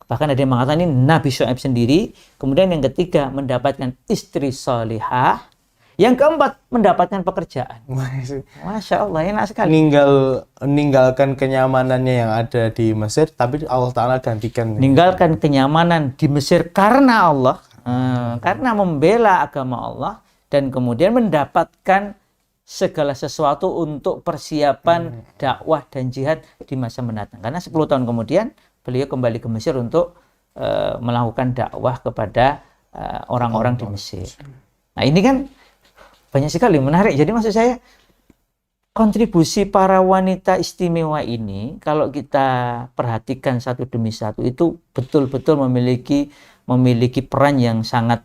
Bahkan ada yang mengatakan ini Nabi Syuaib sendiri. Kemudian yang ketiga, mendapatkan istri solihah. Yang keempat, mendapatkan pekerjaan. Masya Allah, enak sekali. Meninggalkan kenyamanannya yang ada di Mesir, tapi Allah Ta'ala gantikan. Meninggalkan kenyamanan di Mesir karena Allah, karena membela agama Allah, dan kemudian mendapatkan segala sesuatu untuk persiapan dakwah dan jihad di masa mendatang. Karena 10 tahun kemudian, beliau kembali ke Mesir untuk melakukan dakwah kepada orang-orang di Mesir. Nah ini kan banyak sekali, menarik. Jadi maksud saya, kontribusi para wanita istimewa ini, kalau kita perhatikan satu demi satu, itu betul-betul memiliki peran yang sangat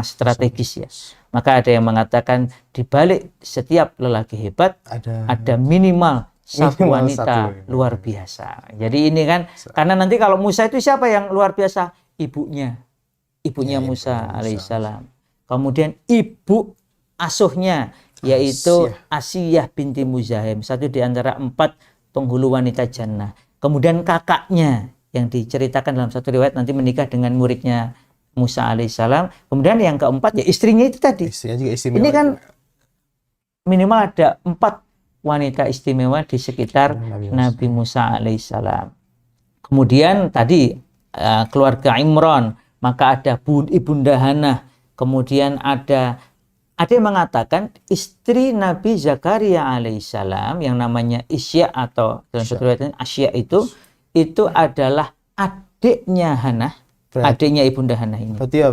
strategis ya. Maka ada yang mengatakan di balik setiap lelaki hebat ada minimal satu Minimal wanita satu. luar biasa. Jadi ini kan, karena nanti kalau Musa itu siapa yang luar biasa? Ibunya Ya, Musa ibu alaihissalam. Kemudian ibu asuhnya, yaitu Asiyah binti Muzahim, satu di antara 4 penghulu wanita jannah. Kemudian kakaknya yang diceritakan dalam satu riwayat nanti menikah dengan muridnya Musa alaihissalam. Kemudian yang keempat ya istrinya itu tadi. Istrinya juga istimewa. Ini kan minimal ada 4 wanita istimewa di sekitar Nabi Musa alaihissalam. Kemudian tadi keluarga Imran, maka ada Ibunda Hannah, kemudian ada yang mengatakan istri Nabi Zakaria alaihissalam yang namanya Isya atau dalam satu riwayat Asya itu adalah adiknya Hannah, adiknya Ibunda Hannah ini. Berarti ya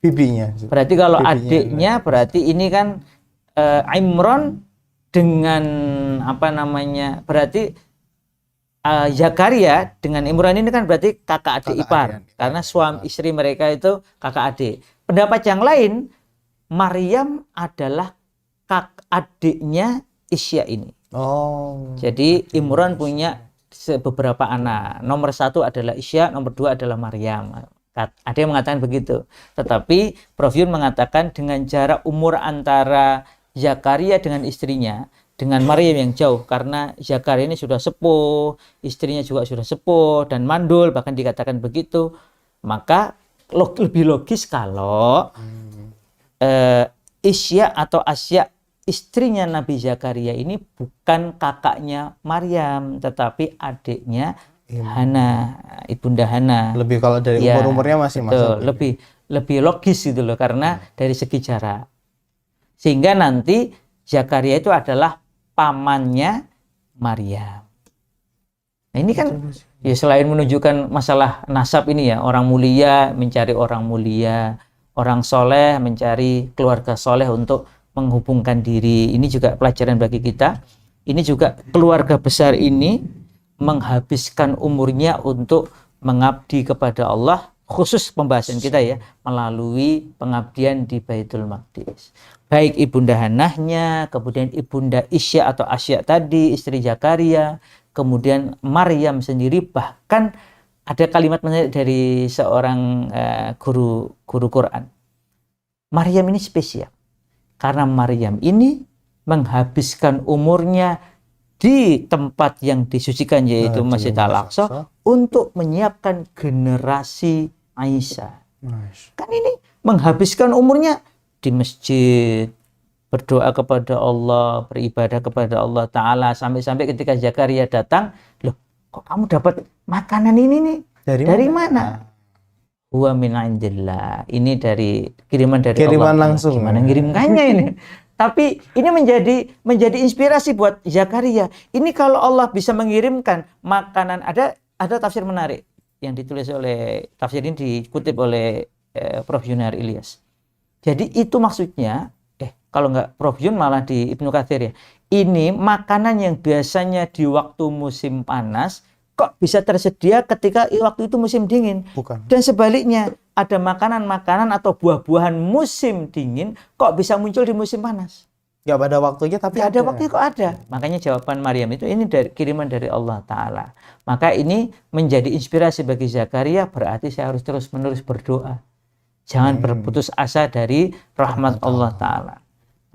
bibinya. Berarti kalau Bibinya adiknya berarti ini kan Imran dengan berarti Zakaria dengan Imran ini kan berarti kakak adik ipar, karena suami istri mereka itu kakak adik. Pendapat yang lain, Maryam adalah adiknya Isya ini. Jadi Imran punya beberapa anak. Nomor 1 adalah Isya, nomor 2 adalah Maryam. Ada yang mengatakan begitu. Tetapi Prof Yun mengatakan dengan jarak umur antara Zakaria dengan istrinya dengan Maryam yang jauh, karena Zakaria ini sudah sepuh, istrinya juga sudah sepuh dan mandul, bahkan dikatakan begitu. Maka lebih logis kalau Isya atau Asya istrinya Nabi Zakaria ini bukan kakaknya Maryam, tetapi adiknya Hana, Ibunda Hana. Lebih kalau dari umur-umurnya masih masuk. Lebih logis gitu loh, karena dari segi jarak. Sehingga nanti Zakaria itu adalah pamannya Maryam. Nah ini kan ya selain menunjukkan masalah nasab ini ya, orang mulia mencari orang mulia, orang soleh mencari keluarga soleh untuk menghubungkan diri. Ini juga pelajaran bagi kita. Ini juga keluarga besar ini menghabiskan umurnya untuk mengabdi kepada Allah, khusus pembahasan kita ya, melalui pengabdian di Baitul Maqdis. Baik Ibunda Hannahnya, kemudian Ibunda Isya atau Asya tadi, istri Zakaria, kemudian Maryam sendiri, bahkan ada kalimat menarik dari seorang guru Quran. Maryam ini spesial, karena Maryam ini menghabiskan umurnya di tempat yang disucikan, yaitu Masjid Al-Aqsa, untuk menyiapkan generasi Aisyah. Kan ini menghabiskan umurnya di masjid, berdoa kepada Allah, beribadah kepada Allah Ta'ala, sampai-sampai ketika Zakaria datang, loh kok kamu dapat makanan ini nih? Dari mana? Huwa min indillah. Ini dari kiriman dari Allah. Langsung. Gimana ngirimkannya ini? Tapi ini menjadi inspirasi buat Zakaria. Ini kalau Allah bisa mengirimkan makanan, ada tafsir menarik yang ditulis oleh, tafsir ini dikutip oleh Prof Yunar Ilyas. Jadi itu maksudnya, kalau nggak Prof Yun malah di Ibnu Katsir ya, ini makanan yang biasanya di waktu musim panas kok bisa tersedia ketika waktu itu musim dingin. Bukan. Dan sebaliknya, ada makanan-makanan atau buah-buahan musim dingin kok bisa muncul di musim panas. Nggak pada waktunya, tapi ada waktunya kok ada. Makanya jawaban Maryam itu ini kiriman dari Allah Ta'ala. Maka ini menjadi inspirasi bagi Zakaria, berarti saya harus terus-menerus berdoa. Jangan berputus asa dari rahmat Allah Ta'ala.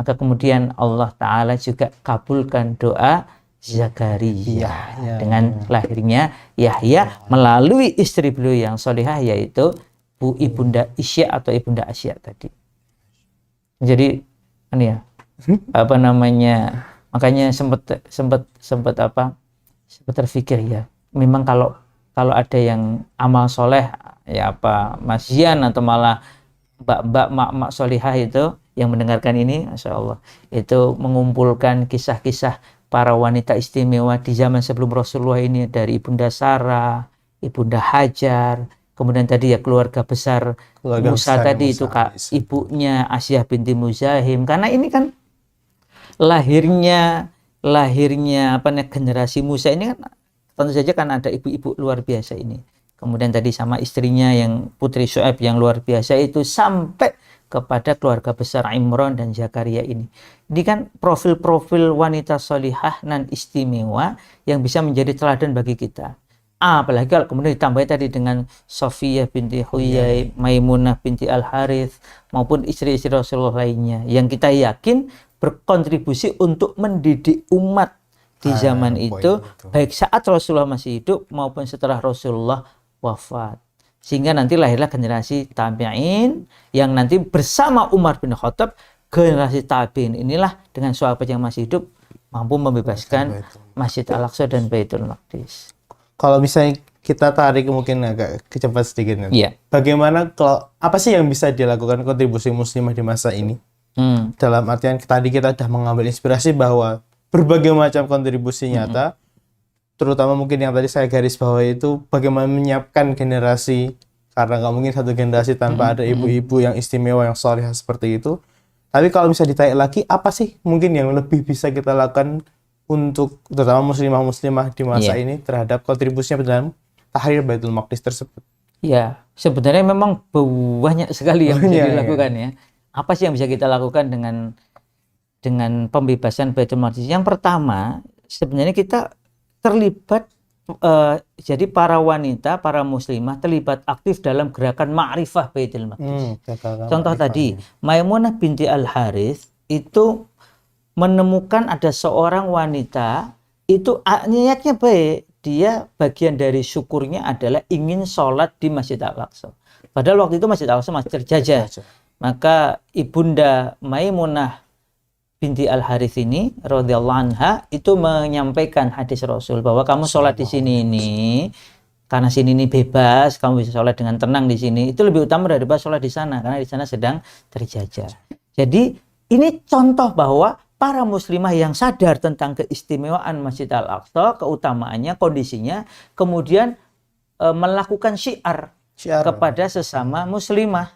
Maka kemudian Allah Ta'ala juga kabulkan doa Zakaria dengan lahirnya Yahya melalui istri beliau yang solihah, yaitu Ibunda Isya atau Ibunda Asya tadi. Jadi ini ya, makanya sempat terfikir ya, memang kalau ada yang amal soleh ya Mas Zian atau malah mbak-mbak mak solihah itu yang mendengarkan ini, Masya Allah, itu mengumpulkan kisah-kisah para wanita istimewa di zaman sebelum Rasulullah ini, dari Ibunda Sarah, Ibunda Hajar, kemudian tadi ya keluarga besar Musa tadi itu ibunya Asiyah binti Muzahim. Karena ini kan lahirnya generasi Musa ini kan tentu saja kan ada ibu-ibu luar biasa ini. Kemudian tadi sama istrinya yang putri Syuaib yang luar biasa itu, sampai kepada keluarga besar Imran dan Zakaria ini. Ini kan profil-profil wanita solihah dan istimewa yang bisa menjadi teladan bagi kita. Apalagi kalau kemudian ditambah tadi dengan Sofiyah binti Huyai, Maimunah binti Al-Harith, maupun istri-istri Rasulullah lainnya yang kita yakin berkontribusi untuk mendidik umat di zaman itu, baik saat Rasulullah masih hidup maupun setelah Rasulullah wafat. Sehingga nanti lahirlah generasi tabi'in yang nanti bersama Umar bin Khattab, generasi tabi'in inilah dengan sahabat yang masih hidup mampu membebaskan Masjid Al-Aqsa dan Baitul Maqdis. Kalau misalnya kita tarik mungkin agak cepat sedikit nanti. Iya. Bagaimana kalau apa sih yang bisa dilakukan kontribusi muslimah di masa ini? Dalam artian tadi kita sudah mengambil inspirasi bahwa berbagai macam kontribusi nyata, terutama mungkin yang tadi saya garis bawahi itu bagaimana menyiapkan generasi, karena nggak mungkin satu generasi tanpa ada ibu-ibu yang istimewa yang salihah seperti itu. Tapi kalau bisa ditarik lagi, apa sih mungkin yang lebih bisa kita lakukan untuk terutama muslimah-muslimah di masa ini terhadap kontribusinya dalam tahrir Baitul Maqdis tersebut? Ya, sebenarnya memang banyak sekali yang bisa dilakukan ya. Apa sih yang bisa kita lakukan dengan pembebasan Baitul Maqdis? Yang pertama, sebenarnya kita terlibat, jadi para wanita, para muslimah terlibat aktif dalam gerakan ma'rifah Baitul Maqdis. Contoh tadi, Maimunah binti Al-Harith itu menemukan ada seorang wanita, itu niatnya baik, dia bagian dari syukurnya adalah ingin sholat di Masjid Al-Aqsa. Padahal waktu itu Masjid Al-Aqsa masih terjajah. Maka ibunda Maimunah binti Al-Harith ini radhiyallahu anha itu menyampaikan hadis Rasul bahwa kamu sholat di sini ini karena sini ini bebas, kamu bisa sholat dengan tenang di sini, itu lebih utama daripada sholat di sana karena di sana sedang terjajah. Jadi ini contoh bahwa para muslimah yang sadar tentang keistimewaan Masjid Al-Aqsa, keutamaannya, kondisinya, kemudian melakukan syiar kepada sesama muslimah,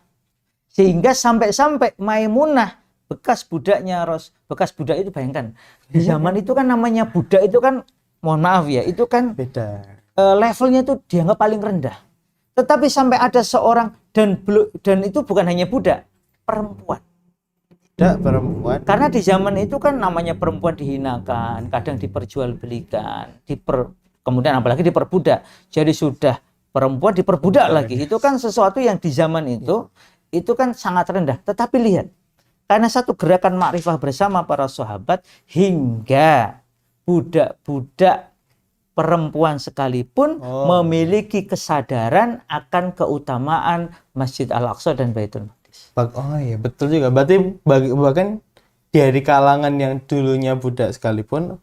sehingga sampai-sampai Maimunah bekas budaknya bekas budak itu, bayangkan di zaman itu kan namanya budak itu kan, mohon maaf ya, itu kan beda, levelnya itu dianggap paling rendah. Tetapi sampai ada seorang dan itu bukan hanya budak, perempuan. Karena di zaman itu kan namanya perempuan dihinakan, kadang diperjualbelikan, kemudian apalagi diperbudak. Jadi sudah perempuan diperbudak lagi. Itu kan sesuatu yang di zaman itu kan sangat rendah. Tetapi lihat, karena satu gerakan makrifah bersama para sahabat, hingga budak-budak perempuan sekalipun memiliki kesadaran akan keutamaan Masjid Al-Aqsa dan Baitul Maqdis. Oh iya, betul juga. Berarti bahkan dari kalangan yang dulunya budak sekalipun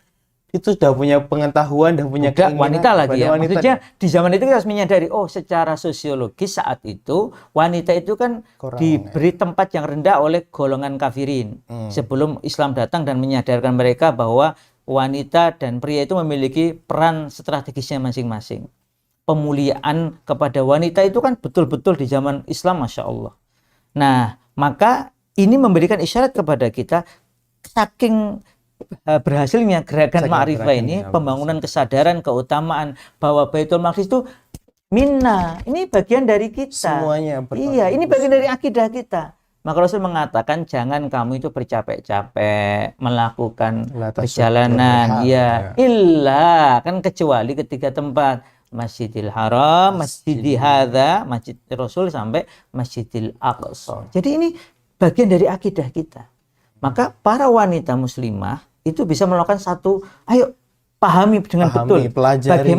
itu sudah punya pengetahuan dan punya keinginan wanita lagi ya. Wanita. Maksudnya di zaman itu kita harus menyadari, secara sosiologis saat itu wanita itu kan diberi tempat yang rendah oleh golongan kafirin sebelum Islam datang dan menyadarkan mereka bahwa wanita dan pria itu memiliki peran strategisnya masing-masing. Pemuliaan kepada wanita itu kan betul-betul di zaman Islam, Masya Allah. Nah, maka ini memberikan isyarat kepada kita saking berhasilnya gerakan ma'rifah ini, pembangunan kesadaran, keutamaan bahwa Baitul Maqdis itu minna, ini bagian dari kita. Semuanya. Iya, ini bagian dari akidah kita. Maka Rasul mengatakan jangan kamu itu bercapek-capek melakukan perjalanan, illa kan kecuali ketiga tempat. Masjidil Haram, Masjidil Hadza, Masjid Rasul sampai Masjidil Aqsa. Jadi ini bagian dari akidah kita. Maka para wanita muslimah itu bisa melakukan satu, ayo pahami dengan betul pelajari.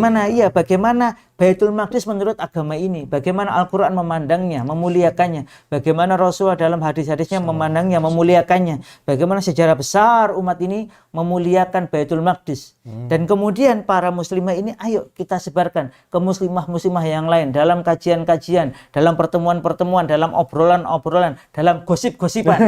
Bagaimana Baitul Maqdis menurut agama ini, bagaimana Al-Quran memandangnya, memuliakannya, bagaimana Rasulullah dalam hadis-hadisnya memandangnya, memuliakannya, bagaimana sejarah besar umat ini memuliakan Baitul Maqdis. Dan kemudian para muslimah ini ayo kita sebarkan ke muslimah-muslimah yang lain dalam kajian-kajian, dalam pertemuan-pertemuan, dalam obrolan-obrolan, dalam gosip-gosipan.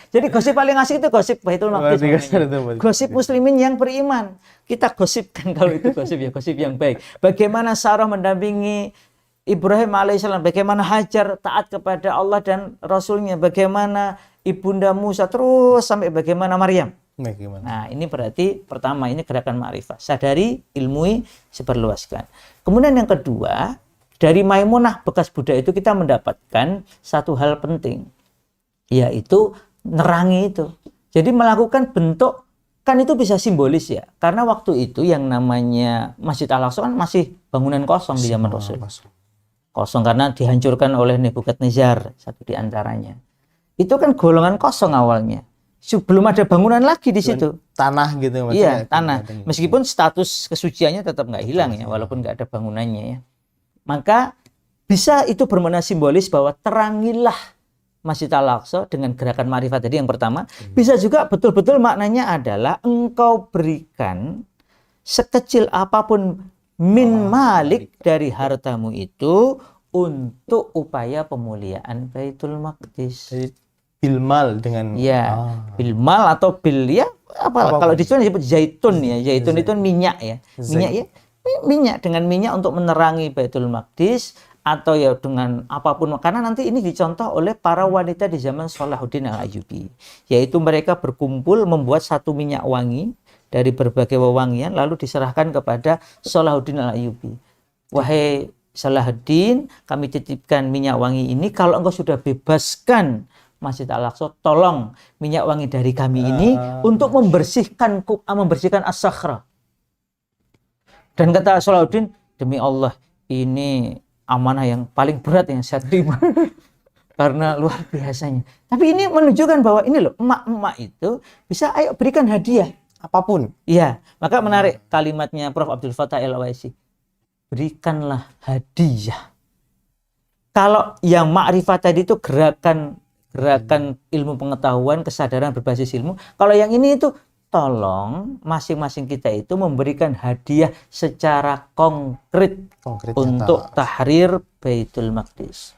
Jadi gosip paling asik itu gosip Baitul Maqdis. Gosip muslimin yang beriman. Kita gosipkan kalau itu gosip ya, gosip yang baik. Bagaimana Sarah mendampingi Ibrahim alaihissalam, bagaimana Hajar taat kepada Allah dan Rasulnya, bagaimana Ibunda Musa, terus sampai bagaimana Maryam. Nah, ini berarti pertama ini gerakan ma'rifah. Sadari, ilmui, seberluaskan. Kemudian yang kedua, dari Maimunah bekas budak itu kita mendapatkan satu hal penting. yaitu nerangi itu. Jadi melakukan bentuk, kan itu bisa simbolis ya. Karena waktu itu yang namanya Masjid Al-Aqsa kan masih bangunan kosong di zaman Rasul. Kosong karena dihancurkan oleh Nebukadnezar, satu di antaranya. Itu kan golongan kosong awalnya. Belum ada bangunan lagi di situ. Tanah gitu Iya, maksudnya. tanah. Meskipun status kesuciannya tetap nggak hilang ya, walaupun nggak ada bangunannya ya. Maka bisa itu bermakna simbolis bahwa terangilah Masjid Al-Aqsa dengan gerakan ma'rifat tadi yang pertama. Bisa juga betul-betul maknanya adalah engkau berikan sekecil apapun min malik dari hartamu itu untuk upaya pemuliaan Baitul Maqdis. Bilmal dengan Ya, bilmal atau bil ya apa kalau di sini disebut zaitun ya. Zaitun itu minyak ya. Minyak ya. Minyak dengan minyak untuk menerangi Baitul Maqdis atau ya dengan apapun, karena nanti ini dicontoh oleh para wanita di zaman Salahuddin Al-Ayyubi, yaitu mereka berkumpul membuat satu minyak wangi dari berbagai wewangian lalu diserahkan kepada Salahuddin Al-Ayyubi. Wahai Salahuddin, kami titipkan minyak wangi ini, kalau engkau sudah bebaskan Masjid Al-Aqsa, tolong minyak wangi dari kami ini untuk membersihkan as-sakhra. Dan kata Salahuddin, demi Allah, ini amanah yang paling berat yang saya terima. Karena luar biasanya. Tapi ini menunjukkan bahwa ini loh, emak-emak itu bisa ayo berikan hadiah. apapun. Iya, maka menarik kalimatnya Prof. Abdul Fattah El-Waisi. Berikanlah hadiah. Kalau yang ma'rifat tadi itu gerakan ilmu pengetahuan, kesadaran berbasis ilmu. Kalau yang ini itu tolong masing-masing kita itu memberikan hadiah secara konkret untuk tahrir Baitul Maqdis.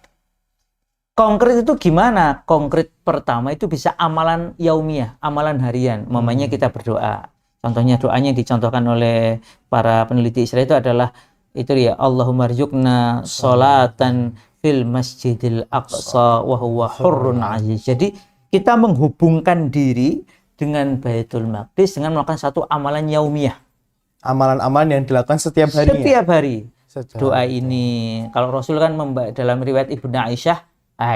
Konkret itu gimana? Konkret pertama itu bisa amalan yaumiyah, amalan harian. Mamanya kita berdoa. Contohnya doanya yang dicontohkan oleh para peneliti Israel itu adalah itu ya, Allahumma rzuqna sholatan fil masjidil aqsa wa huwa hurrun aziz. Jadi kita menghubungkan diri dengan Baitul Maqdis dengan melakukan satu amalan yaumiyah. Amalan-amalan yang dilakukan setiap hari. Setiap hari. Doa ini, kalau Rasul kan dalam riwayat Ibnu Aisyah,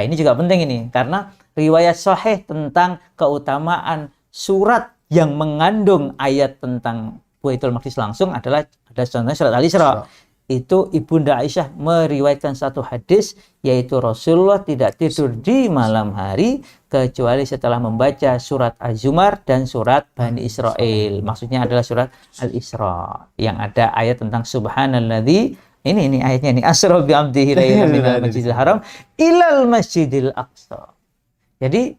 ini juga penting ini, karena riwayat sahih tentang keutamaan surat yang mengandung ayat tentang Baitul Maqdis langsung adalah contohnya surat Al-Isra. Itu Ibunda Aisyah meriwayatkan satu hadis, yaitu Rasulullah tidak tidur di malam hari kecuali setelah membaca surat Az-Zumar dan surat Bani Israel. Maksudnya adalah surat Al-Isra yang ada ayat tentang subhanalladzi, ini ayatnya ini, asra bi 'abdihi lailan minal masjidil haram ilal masjidil aqsa. Jadi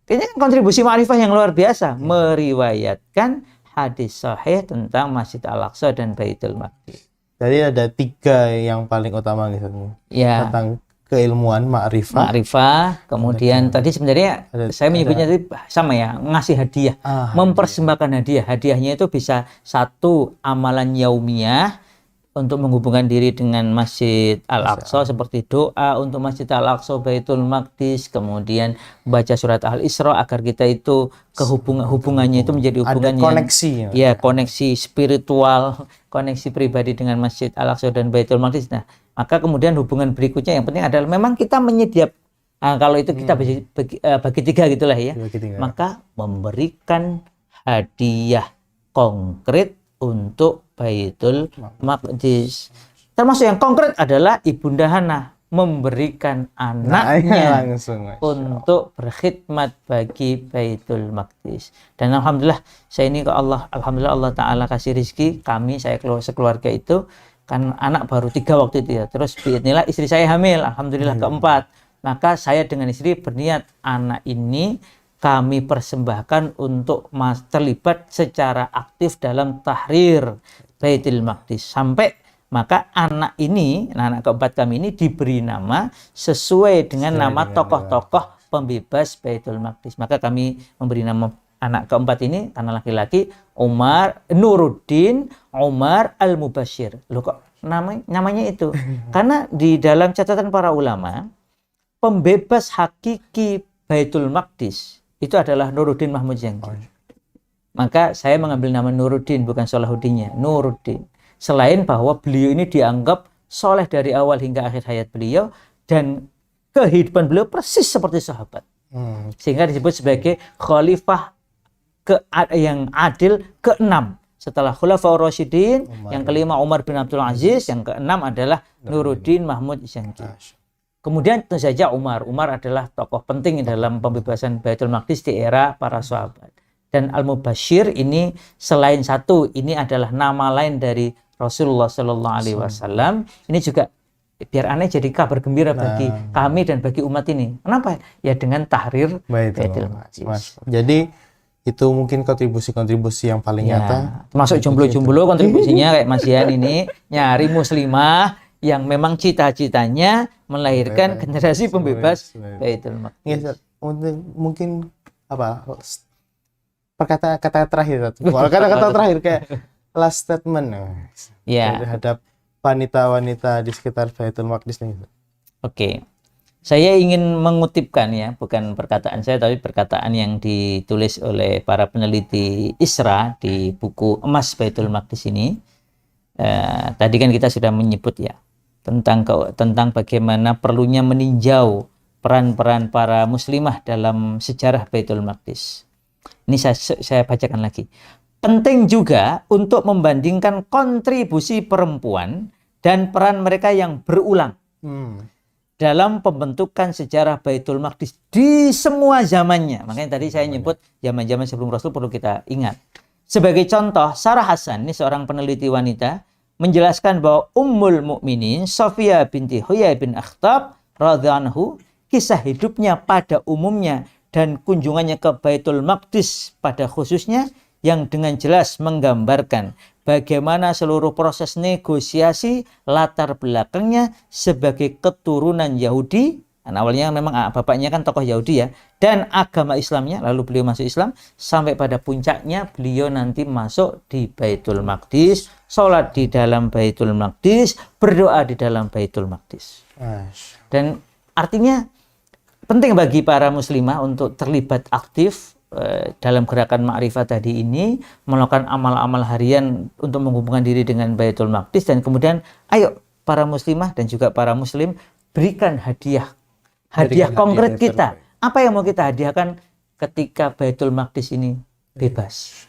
ini kontribusi ma'rifah yang luar biasa, meriwayatkan hadis sahih tentang Masjid Al-Aqsa dan Baitul Maqdis. Jadi ada 3 yang paling utama gitu. Ya. Tentang keilmuan, ma'rifah. Kemudian tadi sebenarnya saya menyebutnya tadi sama ya, ngasih hadiah. Mempersembahkan hadiah. Hadiahnya itu bisa satu amalan yaumiyah untuk menghubungkan diri dengan Masjid Al-Aqsa seperti doa untuk Masjid Al-Aqsa, Baitul Maqdis, kemudian baca surat Al-Isra agar kita itu hubungannya itu menjadi hubungan ada koneksi. Ya, koneksi spiritual, koneksi pribadi dengan Masjid Al-Aqsa dan Baitul Maqdis. Nah, maka kemudian hubungan berikutnya yang penting adalah memang kita menyediakan, kalau itu kita bagi 3 gitulah ya. Maka memberikan hadiah konkret untuk Baitul Maqdis. Termasuk yang konkret adalah Ibunda Hana memberikan anaknya untuk berkhidmat bagi Baitul Maqdis. Dan alhamdulillah saya ini ke Allah, alhamdulillah Allah Ta'ala kasih rezeki kami, saya sekeluarga itu kan anak baru 3 waktu itu ya. Terus biidznillah istri saya hamil, alhamdulillah keempat. Maka saya dengan istri berniat anak ini kami persembahkan untuk terlibat secara aktif dalam tahrir Baitul Maqdis. Sampai maka anak ini, anak keempat kami ini diberi nama sesuai dengan nama tokoh-tokoh pembebas Baitul Maqdis. Maka kami memberi nama anak keempat ini karena laki-laki Nuruddin Umar Al-Mubashir. Loh kok namanya itu? Karena di dalam catatan para ulama, pembebas hakiki Baitul Maqdis itu adalah Nuruddin Mahmud Zanggi. Maka saya mengambil nama Nuruddin, bukan Salahuddinnya, Nuruddin. Selain bahwa beliau ini dianggap soleh dari awal hingga akhir hayat beliau, dan kehidupan beliau persis seperti sahabat. Sehingga disebut sebagai khalifah yang adil ke-6. Setelah Khulafaur Rasyidin, yang kelima Umar bin Abdul Aziz, yang ke-6 adalah Nuruddin Mahmud Zangki. Kemudian tentu saja Umar adalah tokoh penting dalam pembebasan Baitul Maqdis di era para sahabat. Dan Al-Mubashir ini selain satu, ini adalah nama lain dari Rasulullah Sallallahu Alaihi Wasallam. Ini juga biar aneh jadi kabar gembira bagi kami dan bagi umat ini. Kenapa? Ya dengan tahrir Baitul Maqdis. Jadi itu mungkin kontribusi-kontribusi yang paling nyata. Termasuk jomblo-jomblo kontribusinya kayak Mas Yan ini nyari muslimah yang memang cita-citanya melahirkan generasi pembebas Baitul Maqdis. Ya, mungkin apa? Kata terakhir. Kata-kata terakhir kayak last statement terhadap wanita-wanita di sekitar Baitul Maqdis nih. Oke. Saya ingin mengutipkan ya, bukan perkataan saya tapi perkataan yang ditulis oleh para peneliti ISRA di buku Emas Baitul Maqdis ini. Tadi kan kita sudah menyebut ya tentang bagaimana perlunya meninjau peran-peran para muslimah dalam sejarah Baitul Maqdis. Ini saya bacakan lagi. Penting juga untuk membandingkan kontribusi perempuan dan peran mereka yang berulang dalam pembentukan sejarah Baitul Maqdis di semua zamannya. Makanya tadi saya nyebut zaman-zaman sebelum Rasul perlu kita ingat. Sebagai contoh, Sarah Hasan, ini seorang peneliti wanita, menjelaskan bahwa Ummul Mukminin Sofia binti Huyai bin Akhtab radhiyallahu anhu, kisah hidupnya pada umumnya dan kunjungannya ke Baitul Maqdis pada khususnya yang dengan jelas menggambarkan bagaimana seluruh proses negosiasi latar belakangnya sebagai keturunan Yahudi. Dan awalnya memang bapaknya kan tokoh Yahudi ya, dan agama Islamnya, lalu beliau masuk Islam sampai pada puncaknya beliau nanti masuk di Baitul Maqdis, sholat di dalam Baitul Maqdis, berdoa di dalam Baitul Maqdis. Dan artinya penting bagi para muslimah untuk terlibat aktif dalam gerakan ma'rifat tadi ini, melakukan amal-amal harian untuk menghubungkan diri dengan Baitul Maqdis, dan kemudian ayo para muslimah dan juga para muslim berikan hadiah konkret kita. Apa yang mau kita hadiahkan ketika Baitul Maqdis ini bebas?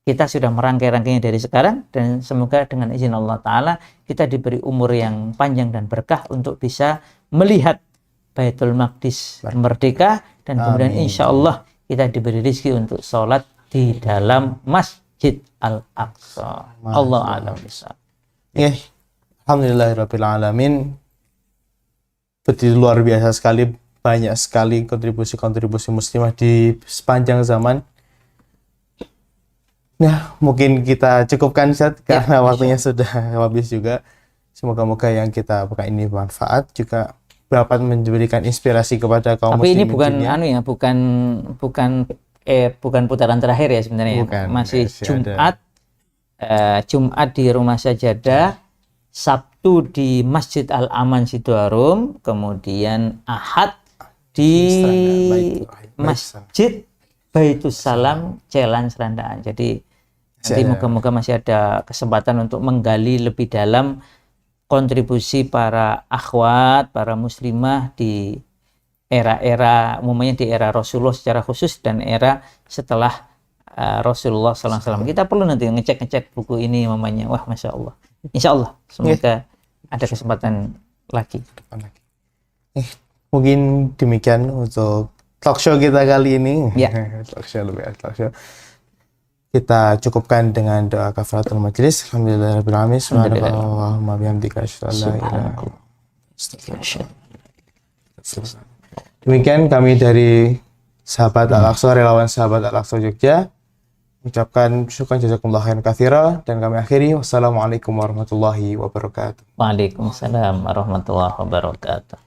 Kita sudah merangkai-rangkainya dari sekarang, dan semoga dengan izin Allah Ta'ala kita diberi umur yang panjang dan berkah untuk bisa melihat Baitul Maqdis merdeka, dan kemudian insya Allah kita diberi rezeki untuk sholat di dalam Masjid Al-Aqsa. Allah a'lam bishawab. Ya, alhamdulillahirabbil alamin. Betul, luar biasa sekali, banyak sekali kontribusi-kontribusi muslimah di sepanjang zaman. Nah, mungkin kita cukupkan Ustaz karena waktunya sudah habis juga. Semoga-moga yang kita buka ini bermanfaat, juga dapat memberikan inspirasi kepada kaum muslimin. Tapi ini bukan putaran terakhir ya sebenarnya. Masih Jumat. Jumat di Rumah Sajadah, Sabtu di Masjid Al-Aman Sidoarum, kemudian Ahad di Masjid Baitus Salam Celan Serandaan. Jadi nanti moga-moga masih ada kesempatan untuk menggali lebih dalam kontribusi para akhwat, para muslimah di era-era, umumnya di era Rasulullah secara khusus dan era setelah Rasulullah SAW. Kita perlu nanti ngecek buku ini mamanya. Wah, Masya Allah. Insya Allah, semoga ada kesempatan lagi. Mungkin demikian untuk talk show kita kali ini. Ya. talk show. Kita cukupkan dengan doa kafaratul majlis. Alhamdulillahirabbil alamin. Subhanallahumma bihamdika asyhadu an la ilaha illa anta. Demikian kami dari Sahabat Al-Aqsa, relawan Sahabat Al-Aqsa Jogja, ucapkan syukran jazakumullah khairan katsira, dan kami akhiri wassalamualaikum warahmatullahi wabarakatuh. Waalaikumsalam warahmatullahi wabarakatuh.